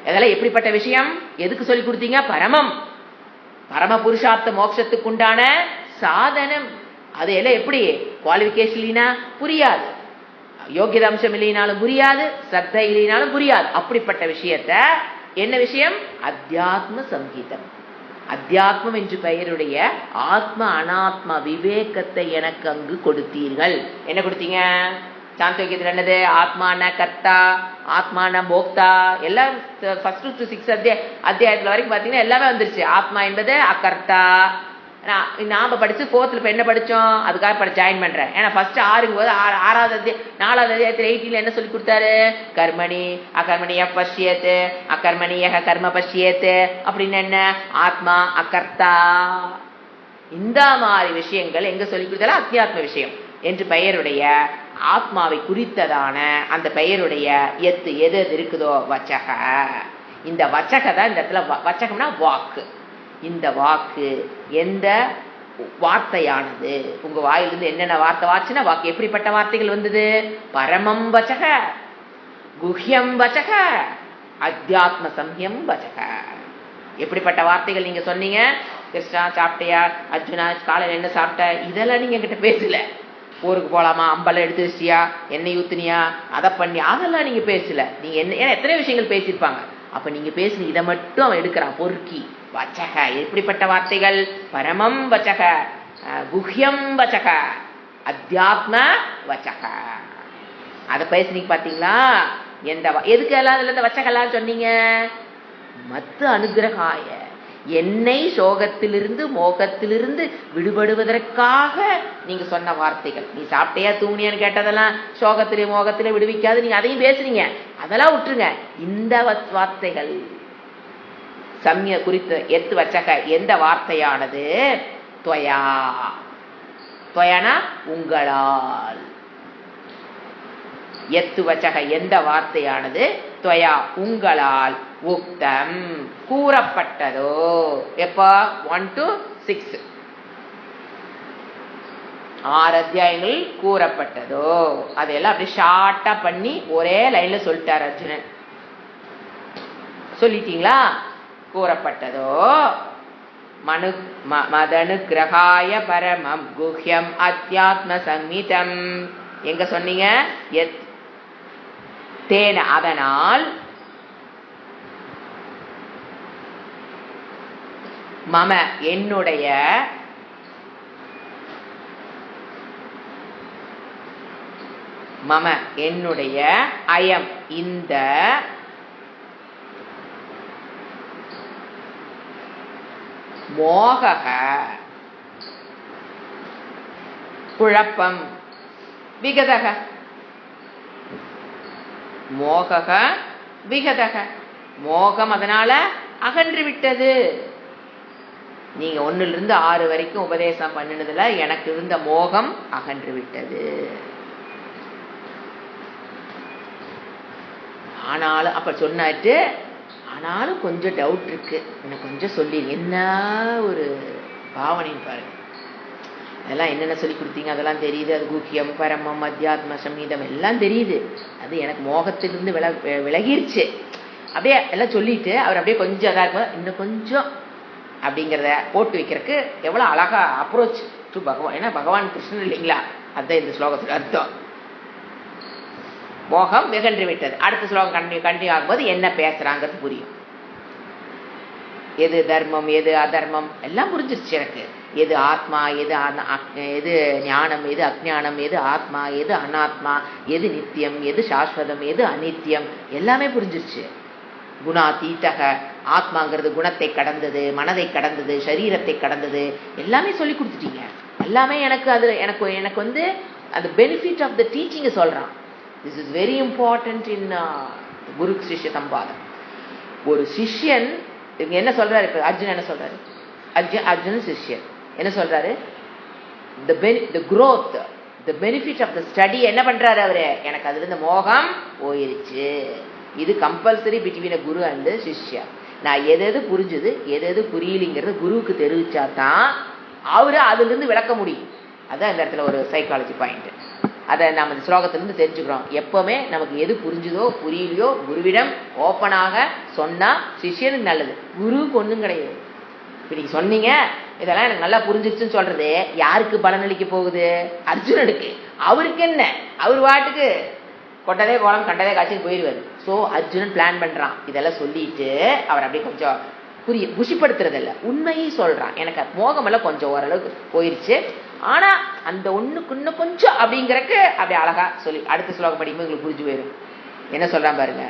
இதெல்லாம் எப்படிப்பட்ட விஷயம்? எதுக்கு சொல்லி கொடுத்தீங்க? பரமம், பரம புருஷார்த்த மோட்சத்துக்கு உண்டான சாதனம். அது எல்லாம் எப்படி? குவாலிபிகேஷன் இல்லைனா புரியாது, யோகியத அம்சம் இல்லைனாலும் புரியாது, ஸ்ரத்தை இல்லைனாலும் புரியாது. அப்படிப்பட்ட விஷயத்த என்ன விஷயம்? அத்தியாத்ம சங்கீதம். அத்தியாத்மம் என்று பெயருடைய ஆத்ம அனாத்ம விவேகத்தை எனக்கு அங்கு கொடுத்தீர்கள். என்ன கொடுத்தீங்க? சாந்தோக்கியத்தில் என்னது? ஆத்மான கர்த்தா, ஆத்மான போக்தா, எல்லாம் ஃபர்ஸ்ட் to 6 அத்தியாயத்துல வரைக்கும் பாத்தீங்கன்னா எல்லாமே வந்துருச்சு. ஆத்மா என்பது அகர்த்தா, நாம படிச்சு 4th இப்போ என்ன படித்தோம், அதுக்காக ஜாயின் பண்ணுறேன். ஏன்னா ஃபர்ஸ்ட் 6ங்கும் போது 6வது 4வது அத்தியாயத்தில் 18 என்ன சொல்லி கொடுத்தாரு, கர்மணி அகர்மணிய பஷ்யத்து அகர்மணிய கர்ம பஷ்யத்து அப்படின்னு என்ன, ஆத்மா அகர்த்தா, இந்த மாதிரி விஷயங்கள் எங்க சொல்லி கொடுத்தாலும் அத்தியாத்ம விஷயம் என்று பெயருடைய ஆத்மாவை குறித்ததான அந்த பெயருடைய எது எது இருக்குதோ வச்சக. இந்த வச்சக தான் இந்த இடத்துல வச்சகம்னா வாக்கு. இந்த வாக்கு எந்த வார்த்தையானது உங்க வாயிலிருந்து என்னென்ன வார்த்தை வாச்சுன்னா வாக்கு எப்படிப்பட்ட வார்த்தைகள் வந்தது, பரமம் வச்சக, குஹ்யம் வச்சக, அத்தியாத்ம சம்யம் வச்சக. எப்படிப்பட்ட வார்த்தைகள் நீங்க சொன்னீங்க, கிருஷ்ணா சாப்பிட்டியா, அர்ஜுனா காலையில் என்ன சாப்பிட்ட, இதெல்லாம் நீங்க என்கிட்ட பேசல. ஊருக்கு போகலாமா, அம்பெல்லாம் எடுத்து வச்சியா, எண்ணெய் ஊத்துனியா, அதை பண்ணி, அதெல்லாம் நீங்க பேசல. நீங்க என்ன, ஏன்னா எத்தனை விஷயங்கள் பேசியிருப்பாங்க. அப்ப நீங்க பேசுன இதை மட்டும் அவன் எடுக்கிறான் பொறுக்கி. வச்சக எப்படிப்பட்ட வார்த்தைகள், பரமம் வச்சக, குஹ்யம் வச்சக, அத்தியாத்ம வச்சக. அதை பேசுனீங்க பாத்தீங்களா. எந்த எதுக்கு எல்லாம் இதுல இந்த வச்சகெல்லாம் சொன்னீங்க, மத்து அனுகிரகாய, என்னை சோகத்திலிருந்து மோகத்திலிருந்து விடுபடுவதற்காக நீங்க சொன்ன வார்த்தைகள். நீ சாப்பிட்டையா தூங்கினியான்னு கேட்டதெல்லாம் சோகத்திலே மோகத்திலே விடுவிக்காது, நீங்க அதையும் பேசுறீங்க, அதெல்லாம் விட்டுருங்க. இந்த வார்த்தைகள் சம்ய குறித்து எத்து வச்சக எந்த வார்த்தையானது, துவயா, துவயானா உங்களால், எத்து வச்சக எந்த வார்த்தையானது, துவயா உங்களால், உக்தம் கூறப்பட்டதோ. எப்ப 1 to 6 6 அத்தியாயங்கள் கூறப்பட்டதோ. அதெல்லாம் அப்படி ஷார்ட்டா பண்ணி ஒரே லைன்ல சொல்லிட்டார் அர்ஜுனன். சொல்லிட்டீங்களா, கூறப்பட்டதோ. மதனு கிரகாய பரமம் குஹ்யம் அத்தியாத்ம சம்மிதம். எங்க சொன்னீங்க, தேன அதனால், மம என்னுடைய, மம என்னுடைய, அயம் இந்த, மோக குழப்பம், விகதக மோக விகதக மோகம் அதனால அகன்று விட்டது. நீங்க 1லிருந்து 6 வரைக்கும் உபதேசம் பண்ணினதுல எனக்கு இருந்த மோகம் அகன்று விட்டது. ஆனாலும் அப்ப சொன்னாட்டு, ஆனாலும் கொஞ்சம் டவுட் இருக்கு, எனக்கு கொஞ்சம் சொல்லி, என்ன ஒரு பாவனைன்னு பாருங்க. அதெல்லாம் என்னென்ன சொல்லி கொடுத்தீங்க அதெல்லாம் தெரியுது, அது குக்கியம் பரமம் அத்தியாத்ம சமீதம் எல்லாம் தெரியுது. அது எனக்கு மோகத்திலிருந்து விலகிருச்சு. அப்படியே எல்லாம் சொல்லிட்டு அவர் அப்படியே கொஞ்சம் அதாக இருக்கும், இன்னும் கொஞ்சம் அப்படிங்கிறத போட்டு வைக்கிறதுக்கு எவ்வளோ அழகா அப்ரோச் டு பகவான். ஏன்னா பகவான் கிருஷ்ணன் இல்லைங்களா, அதுதான் இந்த ஸ்லோகத்துக்கு அர்த்தம். மோகம் வெகன்று விட்டது. அடுத்த ஸ்லோகம் கண்டினியூ ஆகும்போது என்ன பேசுறாங்கிறது புரியும். எது தர்மம் எது அதர்மம் எல்லாம் புரிஞ்சிருச்சு எனக்கு. எது ஆத்மா எது எது ஞானம் எது அஜ்ஞானம், எது ஆத்மா எது அனாத்மா, எது நித்தியம் எது சாஸ்வதம் எது அநித்தியம் எல்லாமே புரிஞ்சிருச்சு. குணாதீதக ஆத்மாங்கிறது குணத்தை கடந்தது, மனதை கடந்தது, சரீரத்தை கடந்தது, எல்லாமே சொல்லி கொடுத்துட்டீங்க. எல்லாமே எனக்கு அது எனக்கு வந்து அந்த பெனிஃபிட் ஆஃப் த டீச்சிங் சொல்றான். This is very important in குரு சிஷ்ய சம்பாதம். ஒரு சிஷ்யன் என்ன சொல்றாரு, இப்ப அர்ஜுன் என்ன சொல்றாரு, அர்ஜுன் சிஷ்யன் என்ன சொல்றாரு, the growth, the benefit of the study என்ன பண்றாரு அவரு, எனக்கு அதுல இருந்து மோகம் போயிருச்சு. இது compulsory between a Guru and சிஷ்யா. நான் எது புரிஞ்சுது எது புரியலிங்கிறது குருவுக்கு தெரிவிச்சா தான் அவரு அதுல இருந்து விளக்க முடியும். அதான் இந்த இடத்துல ஒரு சைக்காலஜி பாயிண்ட். அதை நம்ம இந்த ஸ்லோகத்திலிருந்து தெரிஞ்சுக்கிறோம். எப்பவுமே நமக்கு எது புரிஞ்சுதோ புரியலையோ குருவிடம் ஓப்பனாக சொன்னா சிஷ்யனுக்கு நல்லது, குருவுக்கு ஒன்றும் கிடையாது. இப்போ நீங்க சொன்னீங்க இதெல்லாம் எனக்கு நல்லா புரிஞ்சிருச்சுன்னு சொல்றது யாருக்கு பலனளிக்க போகுது, அர்ஜுனனுக்கு. அவருக்கு என்ன, அவர் வாட்டுக்கு கொண்டதே கோலம் கண்டதே காட்சிக்கு போயிடுவாரு. ஸோ அர்ஜுனன் பிளான் பண்றான், இதெல்லாம் சொல்லிட்டு அவர் அப்படியே கொஞ்சம் குஷிப்படுத்துறது இல்லை, உண்மையை சொல்றான். எனக்கு மோகமெல்லாம் கொஞ்சம் ஓரளவுக்கு போயிருச்சு, ஆனா அந்த ஒண்ணுக்கு இன்னும் கொஞ்சம் அப்படிங்கிறக்கு அப்படி அழகா சொல்லி அடுத்த ஸ்லோகம் படிக்கும்போது உங்களுக்கு புரிஞ்சு போயிடும். என்ன சொல்றான் பாருங்க,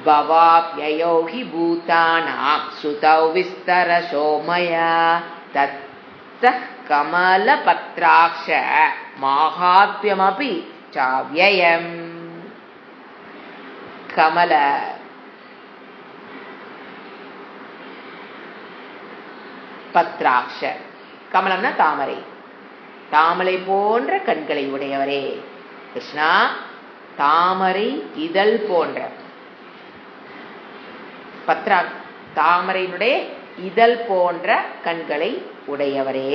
பவாப்யயோகி பூதானாம் ஸ்ருதௌ விஸ்தர சோமயா தத்த கமல பத்ராக்ஷ மாகாத்மியமபி சாவ்யயம். கமல பத்ராக்ஷ, கமலம்னா தாமரை, தாமரை போன்ற கண்களை உடையவரே கிருஷ்ணா, தாமரை இதழ் போன்ற, பத்ரா தாமரையினுடைய இதழ் போன்ற கண்களை உடையவரே.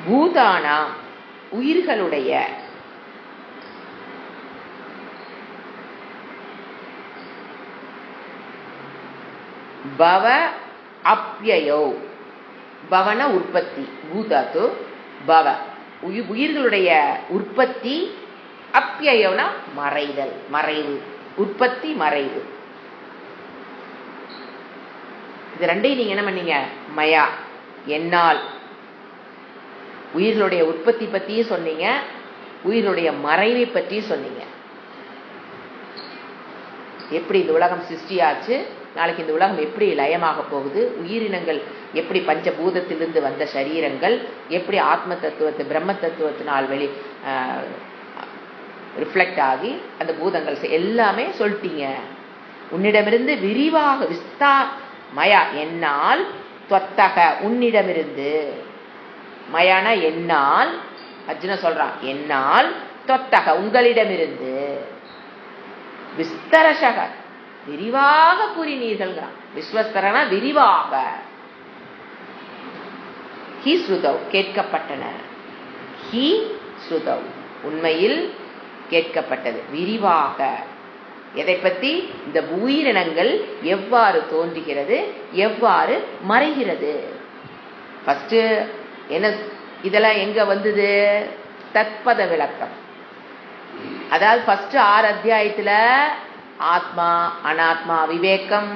பூதானா உயிர்களுடைய, பவ அப்யயோ, பவன உற்பத்தி, பூதாத்து பவ உயிர்களுடைய உற்பத்தி, அப்யயோனா மறைதல், மறைவு, உற்பத்தி மறைவு. இது ரெண்டையும் நீங்க என்ன பண்ணீங்க? மயா என்னால், உயிர்களுடைய உற்பத்தி பத்தியும் சொன்னீங்க, உயிர்களுடைய மறைவை பற்றியும் சொன்னீங்க. எப்படி இந்த உலகம் சிருஷ்டியாச்சு, நாளைக்கு இந்த உலகம் எப்படி லயமாக போகுது, உயிரினங்கள் எப்படி பஞ்சபூதத்திலிருந்து வந்த சரீரங்கள் எப்படி ஆத்ம தத்துவத்தை பிரம்ம தத்துவத்தினால் வெளி ரிஃப்ளெக்ட் ஆகி அந்த பூதங்கள் எல்லாமே சொல்லிட்டீங்க. உன்னிடமிருந்து விரிவாக விஸ்தா மயா என்னால், தொத்தக உன்னிடமிருந்து, மயான என்னால், அர்ஜுன சொல்றான் என்னால், தொத்தக உங்களிடமிருந்து, விஸ்தரசக விரிவாக கூறினீர்கள். விஸ்வஸ்தரனா விரிவாக, ஹி ஸ்ருதவ் கேட்கப்பட்டன, ஹி ஸ்ருதவ் உண்மையில் கேட்கப்பட்டது, விரிவாக. எதை பத்தி? இந்த உயிரினங்கள் எவ்வாறு தோன்றுகிறது, எவ்வாறு மறைகிறது. ஃபர்ஸ்ட் என்ன, இதெல்லாம் எங்க வந்தது? தத்பத விளக்கம். அதாவது ஃபர்ஸ்ட் 6 அத்தியாயத்துல ஆத்மா அனாத்மா விவேகம்,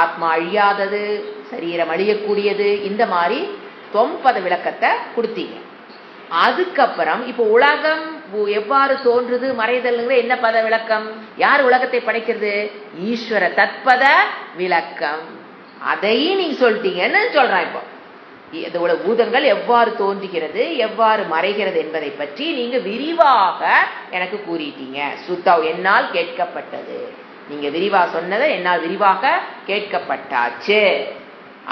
ஆத்மா அழியாதது, சரீரம் அழியக்கூடியது, இந்த மாதிரி 9 விளக்கத்தை கொடுத்தீங்க. அதுக்கப்புறம் இப்போ உலகம் எவ்வாறு தோன்றுது மறைதல்ங்கிற என்ன பத விளக்கம்? யார் உலகத்தை படைக்கிறது? ஈஸ்வர தத்பத விளக்கம். அதையும் நீங்க சொல்லிட்டீங்கன்னு சொல்றான். இப்போ இதோட பூதங்கள் எவ்வாறு தோன்றுகிறது, எவ்வாறு மறைகிறது என்பதை பற்றி நீங்க விரிவாக எனக்கு கூறிட்டீங்க. சுத்தவ் என்னால் கேட்கப்பட்டது, நீங்க விரிவா சொன்னதை என்னால் விரிவாக கேட்கப்பட்டாச்சு,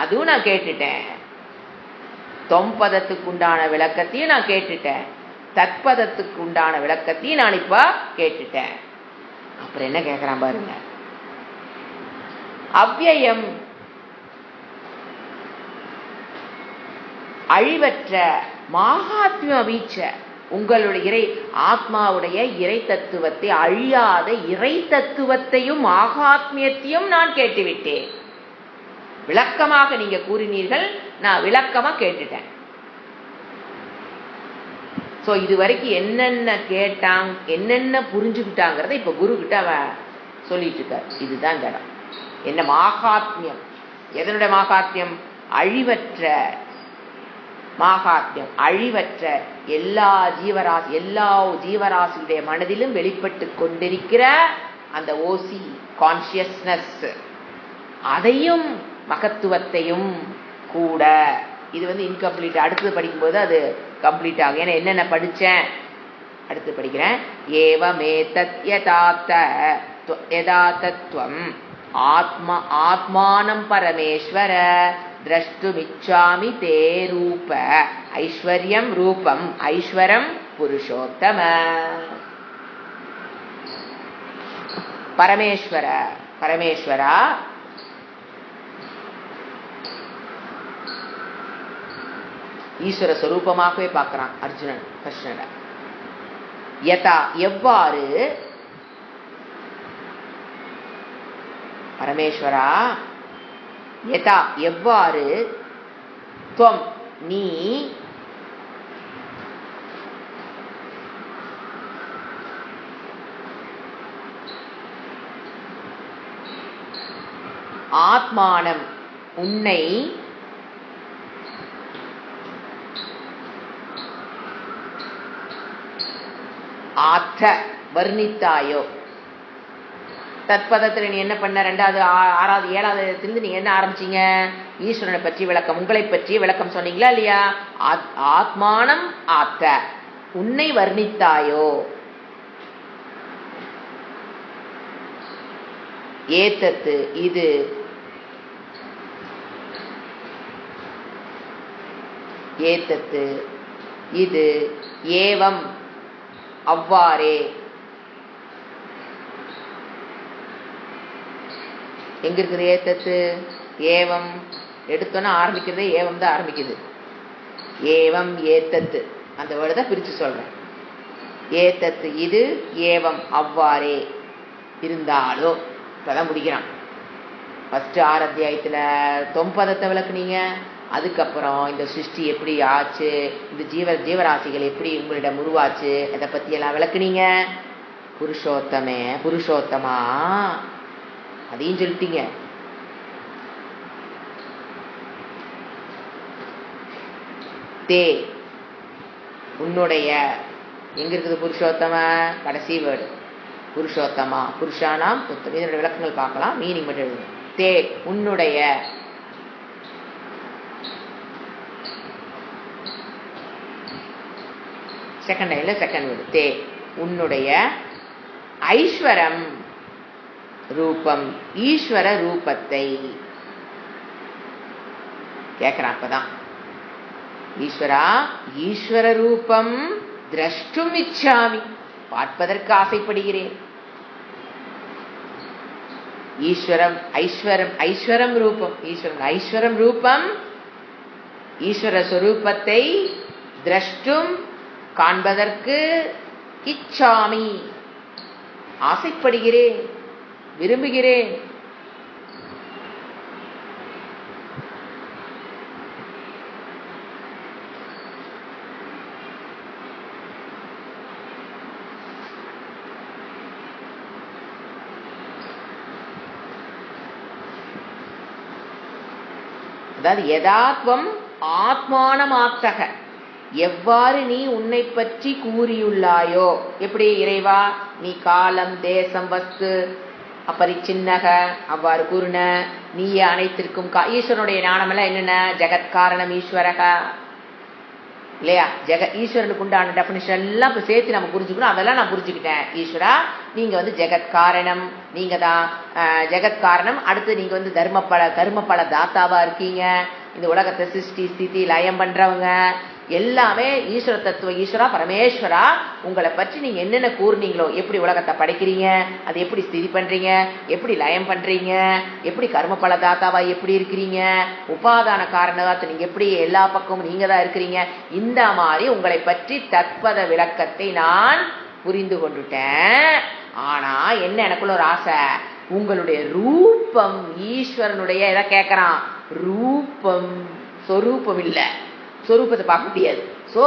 அதுவும் நான் கேட்டுட்டேன். தொம்பதத்துக்கு உண்டான விளக்கத்தையும் நான் கேட்டுட்டேன், தத்பதத்துக்கு உண்டான விளக்கத்தையும் நான் இப்ப கேட்டுட்டேன். அப்புறம் என்ன கேட்கிறான் பாருங்க. அவ்யயம் அழிவற்ற, மகாத்மிய வீச்ச உங்களுடைய இறை ஆத்மாவுடைய இறை தத்துவத்தை, அழியாத இறை தத்துவத்தையும் மகாத்மியத்தையும் நான் கேட்டுவிட்டேன். விளக்கமாக நீங்க கூறினீர்கள், நான் விளக்கமா கேட்டுட்டேன். சோ இது வரைக்கும் என்னென்ன கேட்டாங்க, என்னென்ன புரிஞ்சுக்கிட்டாங்கிறத இப்ப குரு கிட்ட அவன் சொல்லிட்டு இருக்கார். இதுதான் இந்த இடம். என்ன மகாத்மியம்? எதனுடைய மகாத்மியம்? அழிவற்ற மகாத்மியம், அழிவற்ற எல்லா ஜீவராசியுடைய மனதிலும் வெளிப்பட்டு கொண்டிருக்கிற அந்த ஓசி கான்சியஸ்னஸ், அதையும் மகத்துவத்தையும் கூட. இது இன்கம்ப்ளீட். அடுத்தது படிக்கும்போது அது கம்ப்ளீட் ஆகும். ஏன்னா என்னென்ன படித்தேன், அடுத்து படிக்கிறேன். ஏவமேதத் யதாதத்வம் ஆத்மானம் பரமேஸ்வர திரஷ்டுமிச்சாமி தே ரூப ஐஸ்வர்யம் ரூபம் ஐஸ்வரம் புருஷோத்தம. பரமேஸ்வரா ஈஸ்வர ஸ்வரூபமாகவே பார்க்கிறான் அர்ஜுனன் கிருஷ்ணனை. யதா எவ்வாறு, பரமேஸ்வரா யதா எவ்வாறு, துவம் நீ, ஆத்மானம் உன்னை, ஆத்த வர்ணித்தாயோ. தத்பதத்தில் நீ என்ன பண்ண? 2வது 6வது 7வது இடத்திலிருந்து நீ என்ன ஆரம்பிச்சீங்க? ஈஸ்வரனை பற்றி விளக்கம், உங்களை பற்றி விளக்கம் சொன்னீங்களா இல்லையா? ஆத்மானம் ஆத்த, உன்னை வர்ணித்தாயோ. ஏத்தத்து இது, ஏத்தத்து இது, ஏவம் அவ்வாறே. எங்க இருக்குது ஏத்தத்து? ஏவம் எடுத்தோன்னா ஆரம்பிக்கிறதே ஏவம் தான் ஆரம்பிக்குது. ஏவம் ஏத்தத்து அந்த வேர்டு தான் பிரிச்சு சொல்றேன். ஏத்தத்து இது, ஏவம் அவ்வாறே இருந்தாலோ. இப்பதான் முடிக்கிறான். ஃபர்ஸ்ட் 6 அத்தியாயத்துல தொம்பதத்தை விளக்குனீங்க. அதுக்கப்புறம் இந்த சிருஷ்டி எப்படி ஆச்சு, இந்த ஜீவராசிகள் எப்படி உங்களிடம் உருவாச்சு, அதை பத்தி எல்லாம் விளக்குனீங்க. புருஷோத்தமா அதையும் சொல்லிட்டீங்க. தே உன்னுடைய, எங்க இருக்குது புருஷோத்தம? கடைசி வேர்டு புருஷோத்தமா, புருஷானாம் உத்தம. இதனுடைய விளக்கங்கள் பார்க்கலாம், மீனிங் மட்டும் எழுது. தே உன்னுடைய, செகண்ட் லைன்ல செகண்ட் வேர்டு தே உன்னுடைய ஐஸ்வரம் ரூபம், ஈஸ்வர ரூபத்தை கேட்கிறான். அப்பதான் ஈஸ்வரா ஈஸ்வர ரூபம் திரஷ்டும் இச்சாமி, பார்ப்பதற்கு ஆசைப்படுகிறேன். ஈஸ்வரம் ஐஸ்வரம், ஐஸ்வரம் ரூபம், ஈஸ்வரம் ஐஸ்வரம் ரூபம், ஈஸ்வர ஸ்வரூபத்தை திரஷ்டும் காண்பதற்கு இச்சாமி ஆசைப்படுகிறேன், விரும்புகிறேன். அதாவது யதாத்வம் ஆத்மானமாத்தக, எவ்வாறு நீ உன்னை பற்றி கூறியுள்ளாயோ. எப்படி இறைவா நீ காலம் தேசம் வஸ்து அப்பரிச்சின்னக அவ்வாறு கூறின. நீயே அனைத்திற்கும் ஈஸ்வரனுடைய ஞானமெல்லாம் என்னென்ன? ஜெகத்காரணம் ஈஸ்வரக இல்லையா? ஈஸ்வரனுக்கு உண்டான டெபினிஷன் எல்லாம் இப்போ சேர்த்து நம்ம புரிஞ்சுக்கணும். அதெல்லாம் நான் புரிஞ்சுக்கிட்டேன். ஈஸ்வரா நீங்க ஜெகத்காரணம், நீங்க தான் ஜெகத்காரணம். அடுத்து நீங்க கர்மபல தாத்தாவா இருக்கீங்க. இந்த உலகத்தை சிருஷ்டி ஸ்திதி லயம் பண்றவங்க எல்லாமே ஈஸ்வர தத்துவ ஈஸ்வரா பரமேஸ்வரா உங்களை பற்றி நீங்க என்னென்ன கூறுனீங்களோ, எப்படி உலகத்தை படைக்கிறீங்க, அது எப்படி ஸ்திதி பண்றீங்க, எப்படி லயம் பண்றீங்க, எப்படி கர்மபல தாத்தாவா எப்படி இருக்கிறீங்க, உபாதான காரணத்தை நீங்க எப்படி எல்லா பக்கமும் நீங்க தான் இருக்கிறீங்க. இந்த மாதிரி உங்களை பற்றி தத்பத விளக்கத்தை நான் புரிந்து கொண்டுட்டேன். ஆனா என்ன, எனக்குள்ள ஒரு ஆசை, உங்களுடைய ரூபம் ஈஸ்வரனுடைய எதை கேட்கறான்? ரூபம், சொரூபம் இல்ல, சொரூபத்தை பார்க்க முடியாது. சோ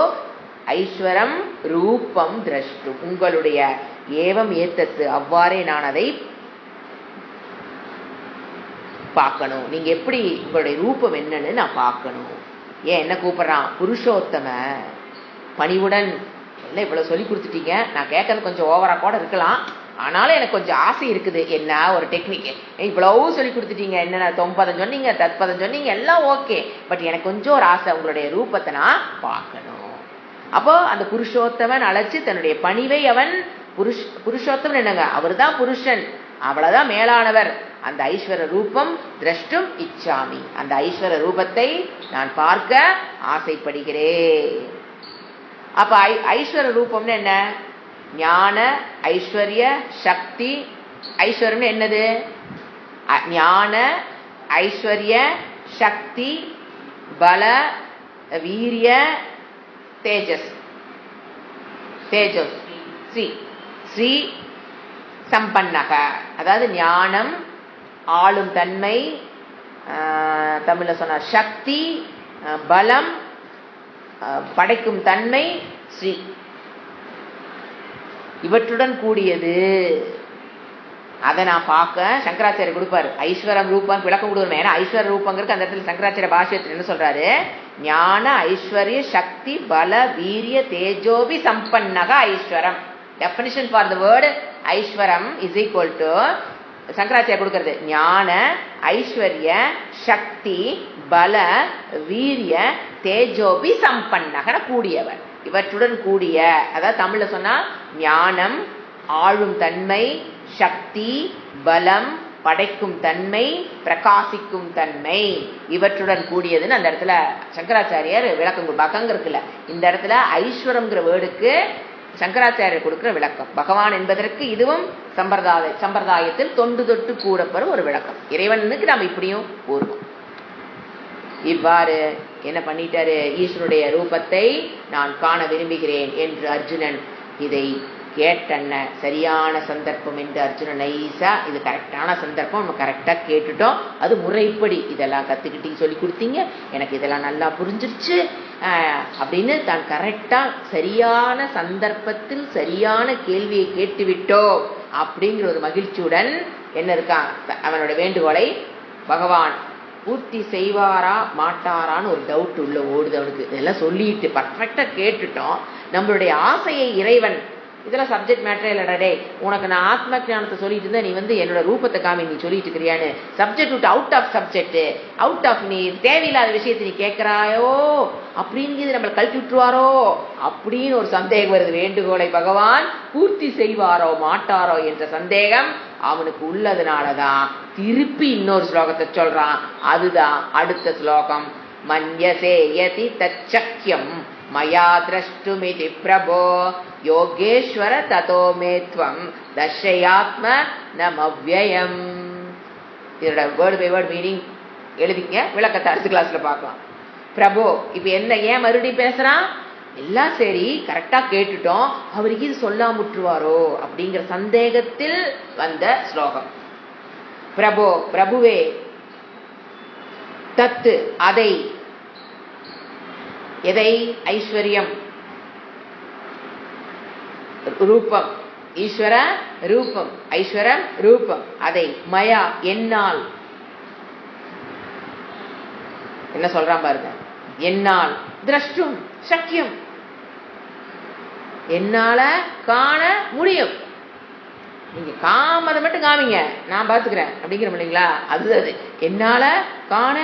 ஐஸ்வரம் ரூபம் திரஷ்டு, உங்களுடைய ஏவம் ஏத்தத்து அவ்வாறே நான் அதை பார்க்கணும். நீங்க எப்படி உங்களுடைய ரூபம் என்னன்னு நான் பார்க்கணும். ஏன் என்ன கூப்பிடுறான்? புருஷோத்தம. பணிவுடன் என்ன இவ்வளவு சொல்லி கொடுத்துட்டீங்க, நான் கேட்கறது கொஞ்சம் ஓவரா கூட இருக்கலாம், ஆனாலும் எனக்கு கொஞ்சம் ஆசை இருக்குது. என்ன ஒரு டெக்னிக், இவ்வளவு சொல்லி கொடுத்துட்டீங்க, என்னென்ன தொம்பதம் சொன்னீங்க, தத்பதம் சொன்னீங்க, எல்லாம் ஓகே. பட் எனக்கு கொஞ்சம் ஒரு ஆசை, உங்களுடைய ரூபத்தை நான் பார்க்கணும். அப்போ அந்த புருஷோத்தமன் அழைச்சு தன்னுடைய பணிவை அவன் புருஷோத்தமன் என்னங்க, அவர் தான் புருஷன், அவ்வளவுதான் மேலானவர். அந்த ஐஸ்வர ரூபம் திரஷ்டும் இச்சாமி, அந்த ஐஸ்வர ரூபத்தை நான் பார்க்க ஆசைப்படுகிறேன். அப்ப ஐஸ்வர ரூபம்னு என்ன? ஞான ஐஸ்வர்ய சக்தி. ஐஸ்வர்யம் என்னது? ஞான ஐஸ்வர்ய சக்தி பல வீரிய தேஜஸ். தேஜஸ் ஸ்ரீ, ஸ்ரீ சம்பன்னக, அதாவது ஞானம் ஆளும் தன்மை, தமிழ்ல சொன்ன சக்தி பலம் படைக்கும் தன்மை, ஸ்ரீ இவற்றுடன் கூடியது. அதை நான் பார்க்க சங்கராச்சாரிய கொடுப்பாரு. ஐஸ்வரம் ரூபம் விளக்கம் கொடுக்கணும். ஏன்னா ஐஸ்வர ரூபங்கிறது அந்த இடத்துல சங்கராச்சாரிய பாஷ்யத்தில் என்ன சொல்றாரு? ஞான ஐஸ்வர்ய சக்தி பல வீரிய தேஜோபி சம்பன்னக ஐஸ்வரம். டெஃபினிஷன் ஃபார் த வேர்டு ஐஸ்வரம் இஸ் ஈக்குவல் டு சங்கராச்சாரிய கொடுக்கிறது ஞான ஐஸ்வர்ய சக்தி பல வீரிய தேஜோபி சம்பன்னகர கூடியவர். இவற்றுடன் கூடிய, அதாவது தமிழ்ல சொன்னா ஞானம் ஆளும் தன்மை, சக்தி பலம் படைக்கும் தன்மை, பிரகாசிக்கும் தன்மை, இவற்றுடன் கூடியதுன்னு அந்த இடத்துல சங்கராச்சாரியார் விளக்கம். பகங்க இருக்குல்ல, இந்த இடத்துல ஐஸ்வரம்ங்கிற வேர்டுக்கு சங்கராச்சாரியர் கொடுக்கிற விளக்கம். பகவான் என்பதற்கு இதுவும் சம்பிரதாயத்தில் தொண்டு தொட்டு கூறப்படும் ஒரு விளக்கம். இறைவனுக்கு நாம் இப்படியும் கூறுவோம். இவ்வாறு என்ன பண்ணிட்டாரு, ஈஸ்வருடைய ரூபத்தை நான் காண விரும்புகிறேன் என்று அர்ஜுனன் இதை கேட்டன்ன சரியான சந்தர்ப்பம் என்று அர்ஜுனன் நைஸா, இது கரெக்டான சந்தர்ப்பம், நம்ம கரெக்டா கேட்டுட்டோம், அது முறைப்படி இதெல்லாம் கத்துக்கிட்டீங்க, சொல்லி கொடுத்தீங்க, எனக்கு இதெல்லாம் நல்லா புரிஞ்சிருச்சு அப்படின்னு தான் கரெக்டா சரியான சந்தர்ப்பத்தில் சரியான கேள்வியை கேட்டுவிட்டோம் அப்படிங்கிற ஒரு மகிழ்ச்சியுடன் என்ன இருக்கான், அவனோட வேண்டுகோளை பகவான் பூர்த்தி செய்வாரா மாட்டாரான்னு ஒரு டவுட் உள்ள ஓடுது அவனுக்கு. இதெல்லாம் சொல்லிட்டு பர்ஃபெக்டா கேட்டுட்டோம், நம்மளுடைய ஆசையை இறைவன், இதெல்லாம் சப்ஜெக்ட் மேட்டரே இல்லடா டே, உனக்கு நான் ஆத்ம ஞானத்தை சொல்லிட்டு இருந்தா நீ வந்து என்னோட ரூபத்தை காமி நீ சொல்லிட்டு இருக்கிறியான்னு சப்ஜெக்ட் விட்டு out of subject, out of நீ தேவையில்லாத விஷயத்தை நீ கேட்கிறாயோ அப்படிங்கிறது நம்மளை கழட்டி விட்டுருவாரோ அப்படின்னு ஒரு சந்தேகம் வருது. வேண்டுகோளை பகவான் பூர்த்தி செய்வாரோ மாட்டாரோ என்ற சந்தேகம் அவனுக்கு உள்ளதுனாலதான் திருப்பி இன்னொரு ஸ்லோகத்தை சொல்றான். அதுதான் அடுத்த ஸ்லோகம். மன்யசே யதி தச்சக்யம் மயா திரஷ்டுமிதி பிரபோ யோகேஸ்வர ததோ மேத்வம் தர்ஷயாத்ம நமவ்யயம். இதோட வேர்டு பை வேர்டு மீனிங் எழுதிங்க, விளக்கத்தை அடுத்த கிளாஸ்ல பார்க்கலாம். பிரபோ இப்ப என்ன, ஏன் மறுபடியும் பேசுறான், எல்லாம் சரி கரெக்டா கேட்டுட்டோம், அவருக்கு இது சொல்லாம விட்டுருவாரோ அப்படிங்கிற சந்தேகத்தில் வந்த ஸ்லோகம். பிரபோ பிரபுவே, தத்து அதை, எதை, ஐஸ்வர்யம் ரூபம், ஈஸ்வர ரூபம், ஐஸ்வரம் ரூபம், அதை மயா என்னால், என்ன சொல்றான் பாருங்க, என்னால் திரஷ்டும் சக்கியம், என்னால காண முடியும், நீங்க காமதை மட்டும் காமிங்க நான் பாத்துக்கிறேன் அப்படிங்கிற இல்லைங்களா, அது என்னால காண,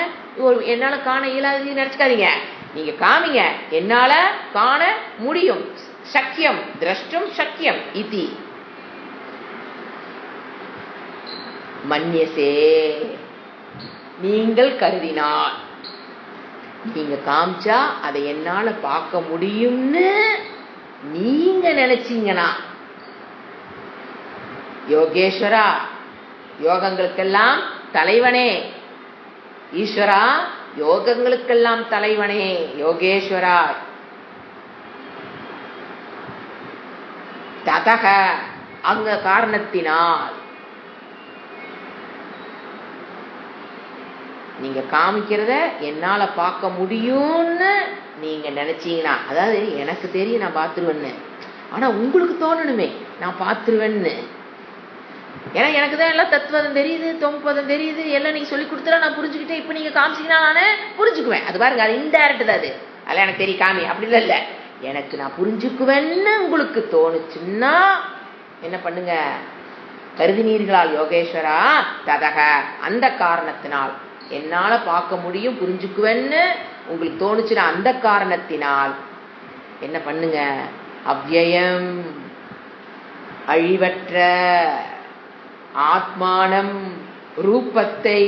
என்னால காண இயலாது நினைச்சுக்காதீங்க, நீங்க காமிங்க, என்னால காண முடியும், சக்கியம் திரஷ்டும் சக்கியம் இதி மன்யசே, நீங்கள் கருதினால், நீங்க காமிச்சா அதை என்னால பார்க்க முடியும்னு நீங்க நினைச்சீங்கன்னா, யோகேஸ்வரா யோகங்களுக்கெல்லாம் தலைவனே, ஈஸ்வரா யோகங்களுக்கெல்லாம் தலைவனே, யோகேஸ்வரா ததக அங்க காரணத்தினால், நீங்க காமிக்கிறத என்னால பார்க்க முடியும்னு நீங்க நினைச்சீங்கன்னா, அதாவது எனக்கு தெரியும் நான் பார்த்துருவேன்னு, ஆனா உங்களுக்கு தோணணுமே நான் பார்த்துருவேன்னு, ஏன்னா எனக்கு தான் எல்லாம் தத்துவம் தெரியுது, தொம்பதம் தெரியுது, எல்லாம் நீங்க சொல்லி கொடுத்தா நான் புரிஞ்சுக்கிட்டேன், இப்ப நீங்க காமிச்சீங்கன்னா நானே புரிஞ்சுக்குவேன், அது பாருங்க அது இன்டைரக்ட் தான், அது அதெல்லாம் எனக்கு தெரியும் காமி அப்படி இல்ல, எனக்கு நான் புரிஞ்சுக்குவேன்னு உங்களுக்கு தோணுச்சுன்னா என்ன பண்ணுங்க, கருதினீர்களால் யோகேஸ்வரா ததக அந்த காரணத்தினால், என்னால பார்க்க முடியும் புரிஞ்சுக்குவேன்னு உங்களுக்கு தோணுச்சுன்னா அந்த காரணத்தினால் என்ன பண்ணுங்க, அவ்யயம் அழிவற்ற ஆத்மானம் ரூபத்தை,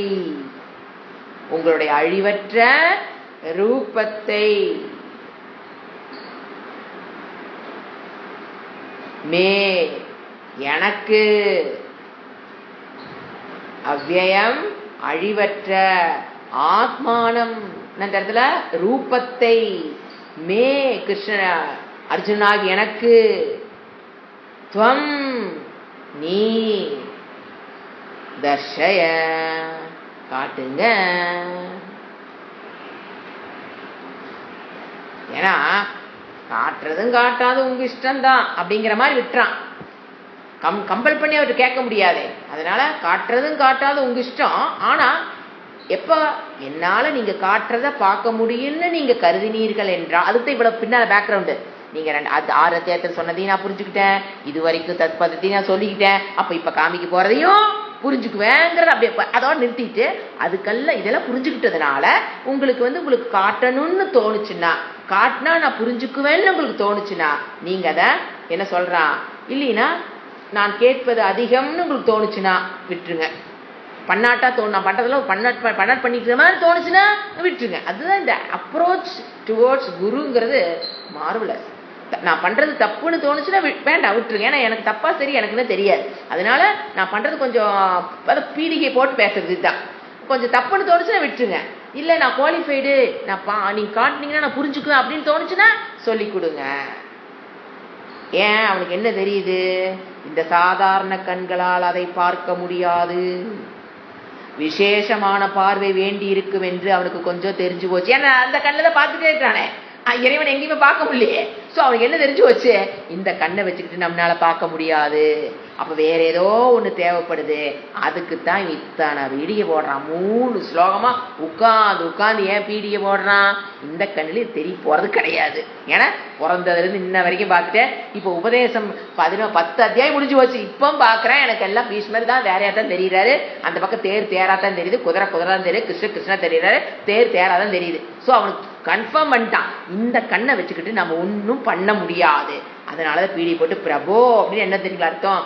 உங்களுடைய அழிவற்ற ரூபத்தை, மே எனக்கு, அவ்யயம் அழிவற்ற ஆத்மானம் இந்த இடத்துல ரூபத்தை, மே கிருஷ்ண அர்ஜுனாகி எனக்கு, துவம் நீ, தர்ஷய காட்டுங்க. ஏன்னா காட்டுறதும் காட்டாது உங்க இஷ்டம்தான் அப்படிங்கிற மாதிரி விட்டுறான், கம்பல் பண்ணி அவர்கிட்ட கேட்க முடியாது, அதனால காட்டுறதும் காட்டாது உங்க இஷ்டம், ஆனா எப்ப என்னால நீங்க காட்டுறத பார்க்க முடியும்னு நீங்க கருதினீர்கள் என்றால், அதுக்கு இவ்வளவு பின்னால பேக்ரவுண்டு, நீங்க 6 அத்தியாயத்தில் சொன்னதையும் நான் புரிஞ்சுக்கிட்டேன், இது வரைக்கும் தத்பதத்தையும் நான் சொல்லிக்கிட்டேன், அப்ப இப்ப காமிக்க போறதையும் புரிஞ்சுக்குவேங்கிறத அப்படியே அதோட நிறுத்திட்டு அதுக்கெல்லாம் இதெல்லாம் புரிஞ்சுக்கிட்டதுனால உங்களுக்கு உங்களுக்கு காட்டணும்னு தோணுச்சுன்னா, காட்டினா நான் புரிஞ்சுக்குவேன்னு உங்களுக்கு தோணுச்சுன்னா நீங்க அதை என்ன சொல்றான், இல்லைன்னா நான் கேட்பது அதிகம்னு உங்களுக்கு தோணுச்சுன்னா விட்டுருங்க. பண்ணாட்டா நான் பண்றதுல பண்ணாட் பண்ணிக்கிற மாதிரி தோணுச்சுன்னா விட்டுருங்க. அதுதான் இந்த அப்ரோச் டுவோர்ட்ஸ் குருங்கிறது மார்வலஸ். நான் பண்றது தப்புன்னு தோணுச்சுன்னா வேண்டாம், விட்டுருங்க. ஏன்னா எனக்கு தப்பா சரி எனக்குன்னு தெரியாது. அதனால நான் பண்றது கொஞ்சம் பீடிகை போட்டு பேசுறது இதுதான். கொஞ்சம் தப்புன்னு தோணுச்சுன்னா விட்டுருங்க. இல்ல நான் குவாலிஃபைடு, நீங்க காட்டினீங்கன்னா நான் புரிஞ்சுக்குவேன் அப்படின்னு தோணுச்சுன்னா சொல்லி கொடுங்க. ஏன் அவனுக்கு என்ன தெரியுது, இந்த சாதாரண கண்களால் அதை பார்க்க முடியாது, விசேஷமான பார்வை வேண்டி இருக்கும் என்று அவனுக்கு கொஞ்சம் தெரிஞ்சு போச்சு. ஏன்னா அந்த கண்ணில் பார்த்துட்டே இருக்கிறானே, இறைவன் எங்கேயுமே பார்க்க முடியலையே. ஸோ அவனுக்கு என்ன தெரிஞ்சு வச்சு, இந்த கண்ணை வச்சுக்கிட்டு நம்மளால பார்க்க முடியாது, அப்ப வேற ஏதோ ஒண்ணு தேவைப்படுது. அதுக்குத்தான் இத்தனை பீடிகை போடுறான். 3 ஸ்லோகமா உட்கார்ந்து ஏன் பீடிகை போடுறான், இந்த கண்ணில தெரிய போறது கிடையாது. ஏன்னா பிறந்ததுல இருந்து இன்ன வரைக்கும் பார்த்துட்டேன். இப்போ உபதேசம் 10 அத்தியாயம் முடிஞ்சு போச்சு. இப்போ பாக்குறேன் எனக்கு எல்லாம் பீஷ்மர் தான் வேறையா தான் தெரியுறாரு. அந்த பக்கம் தேரா தான் தெரியுது, குதிரை தான் தெரியுது, கிருஷ்ணா தெரியுறாரு, தேரா தான் தெரியுது. ஸோ அவனுக்கு கன்ஃபார்ம் பண்ணிட்டான், இந்த கண்ணை வச்சுக்கிட்டு நம்ம ஒன்றும் பண்ண முடியாது. அதனாலதான் பீடி போட்டு பிரபு அப்படின்னு என்ன தெரியுங்களா அர்த்தம்,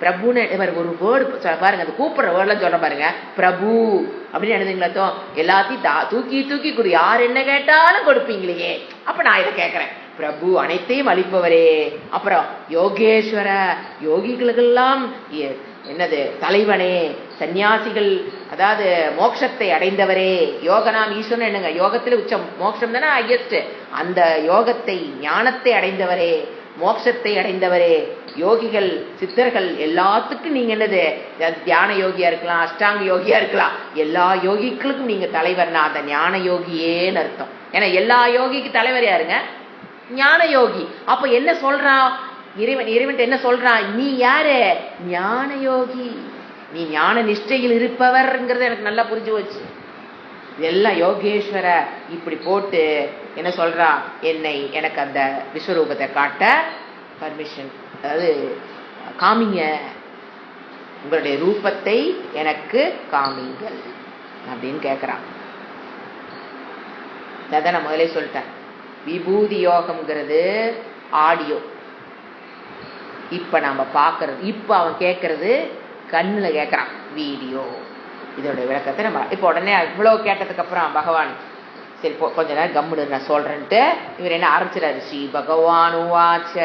பிரபுன்னு ஒரு வேர்டு பாருங்க, அந்த கூப்பிடுற வேர்ட்லாம் சொல்ற பாருங்க, பிரபு அப்படின்னு என்ன தெரியுங்களா அர்த்தம், எல்லாத்தையும் தூக்கி கொடு, யார் என்ன கேட்டாலும் கொடுப்பீங்களே, அப்ப நான் இதை கேட்கிறேன், பிரபு அனைத்தையும் அளிப்பவரே. அப்புறம் யோகேஸ்வர, யோகிகளுக்கெல்லாம் என்னது தலைவனே, சன்னியாசிகள் அதாவது மோட்சத்தை அடைந்தவரே. யோகனாம் ஈஸ்வரன் என்னங்க, யோகத்துல உச்சம், மோட்சம் தானே ஹையஸ்ட். அந்த யோகத்தை ஞானத்தை அடைந்தவரே, மோட்சத்தை அடைந்தவரே. யோகிகள் சித்தர்கள் எல்லாத்துக்கும் நீங்க என்னது, தியான யோகியா இருக்கலாம், அஷ்டாங்க யோகியா இருக்கலாம், எல்லா யோகிகளுக்கும் நீங்க தலைவர்னா அந்த ஞான யோகியேன்னு அர்த்தம். ஏன்னா எல்லா யோகிக்கு தலைவர் யாருங்க, ஞான யோகி. அப்ப என்ன சொல்றான் இறைவன் என்ன சொல்றான், நீ யாரு, ஞான யோகி, நீ ஞான நிஷ்டையில் இருப்பவர்ங்கிறது எனக்கு நல்லா புரிஞ்சு போச்சு. இதெல்லாம் யோகேஸ்வர இப்படி போட்டு என்ன சொல்றா, எனக்கு அந்த விஸ்வரூபத்தை காட்ட பர்மிஷன், அதாவது காமிங்க, உங்களுடைய ரூபத்தை எனக்கு காமிங்கள் அப்படின்னு கேட்கிறான். அதான் நான் முதலே சொல்லிட்டேன், விபூதி யோகம்ங்கிறது ஆடியோ. இப்ப நம்ம பாக்குறது, இப்ப அவன் கேட்கறது கண்ணுல கேட்கறான் வீடியோ. இதோட விளக்கத்தை நம்ம இப்ப உடனே இவ்வளவு கேட்டதுக்கு அப்புறம் பகவான் சரி கொஞ்ச நேரம் கம்முடு நான் சொல்றேன்ட்டு இவர் என்ன ஆரம்பிச்சிடாரு, ஸ்ரீ பகவான் உவாச்ச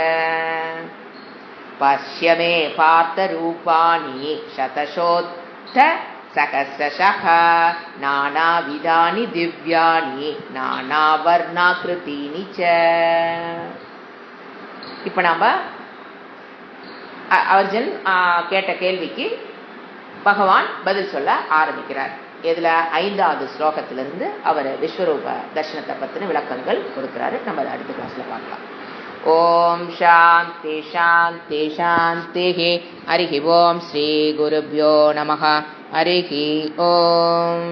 பஷ்யமே பார்த்த ரூபாணி சதசோத்த சகசக நானா விதானி திவ்யானி நானா வர்ணாகிருதீனி ச. இப்ப நாம அர்ஜுன் கேட்ட கேள்விக்கு பகவான் பதில் சொல்ல ஆரம்பிக்கிறார். இதுல 5வது ஸ்லோகத்திலிருந்து அவர் விஸ்வரூப தர்சனத்தை பத்தின விளக்கங்கள் கொடுக்கிறாரு. நம்ம அடுத்த கிளாஸ்ல பார்க்கலாம். ஓம் சாந்தி சாந்தி சாந்தி. ஹரி ஓம். ஸ்ரீ குருப்யோ நமஹ. ஹரி ஓம்.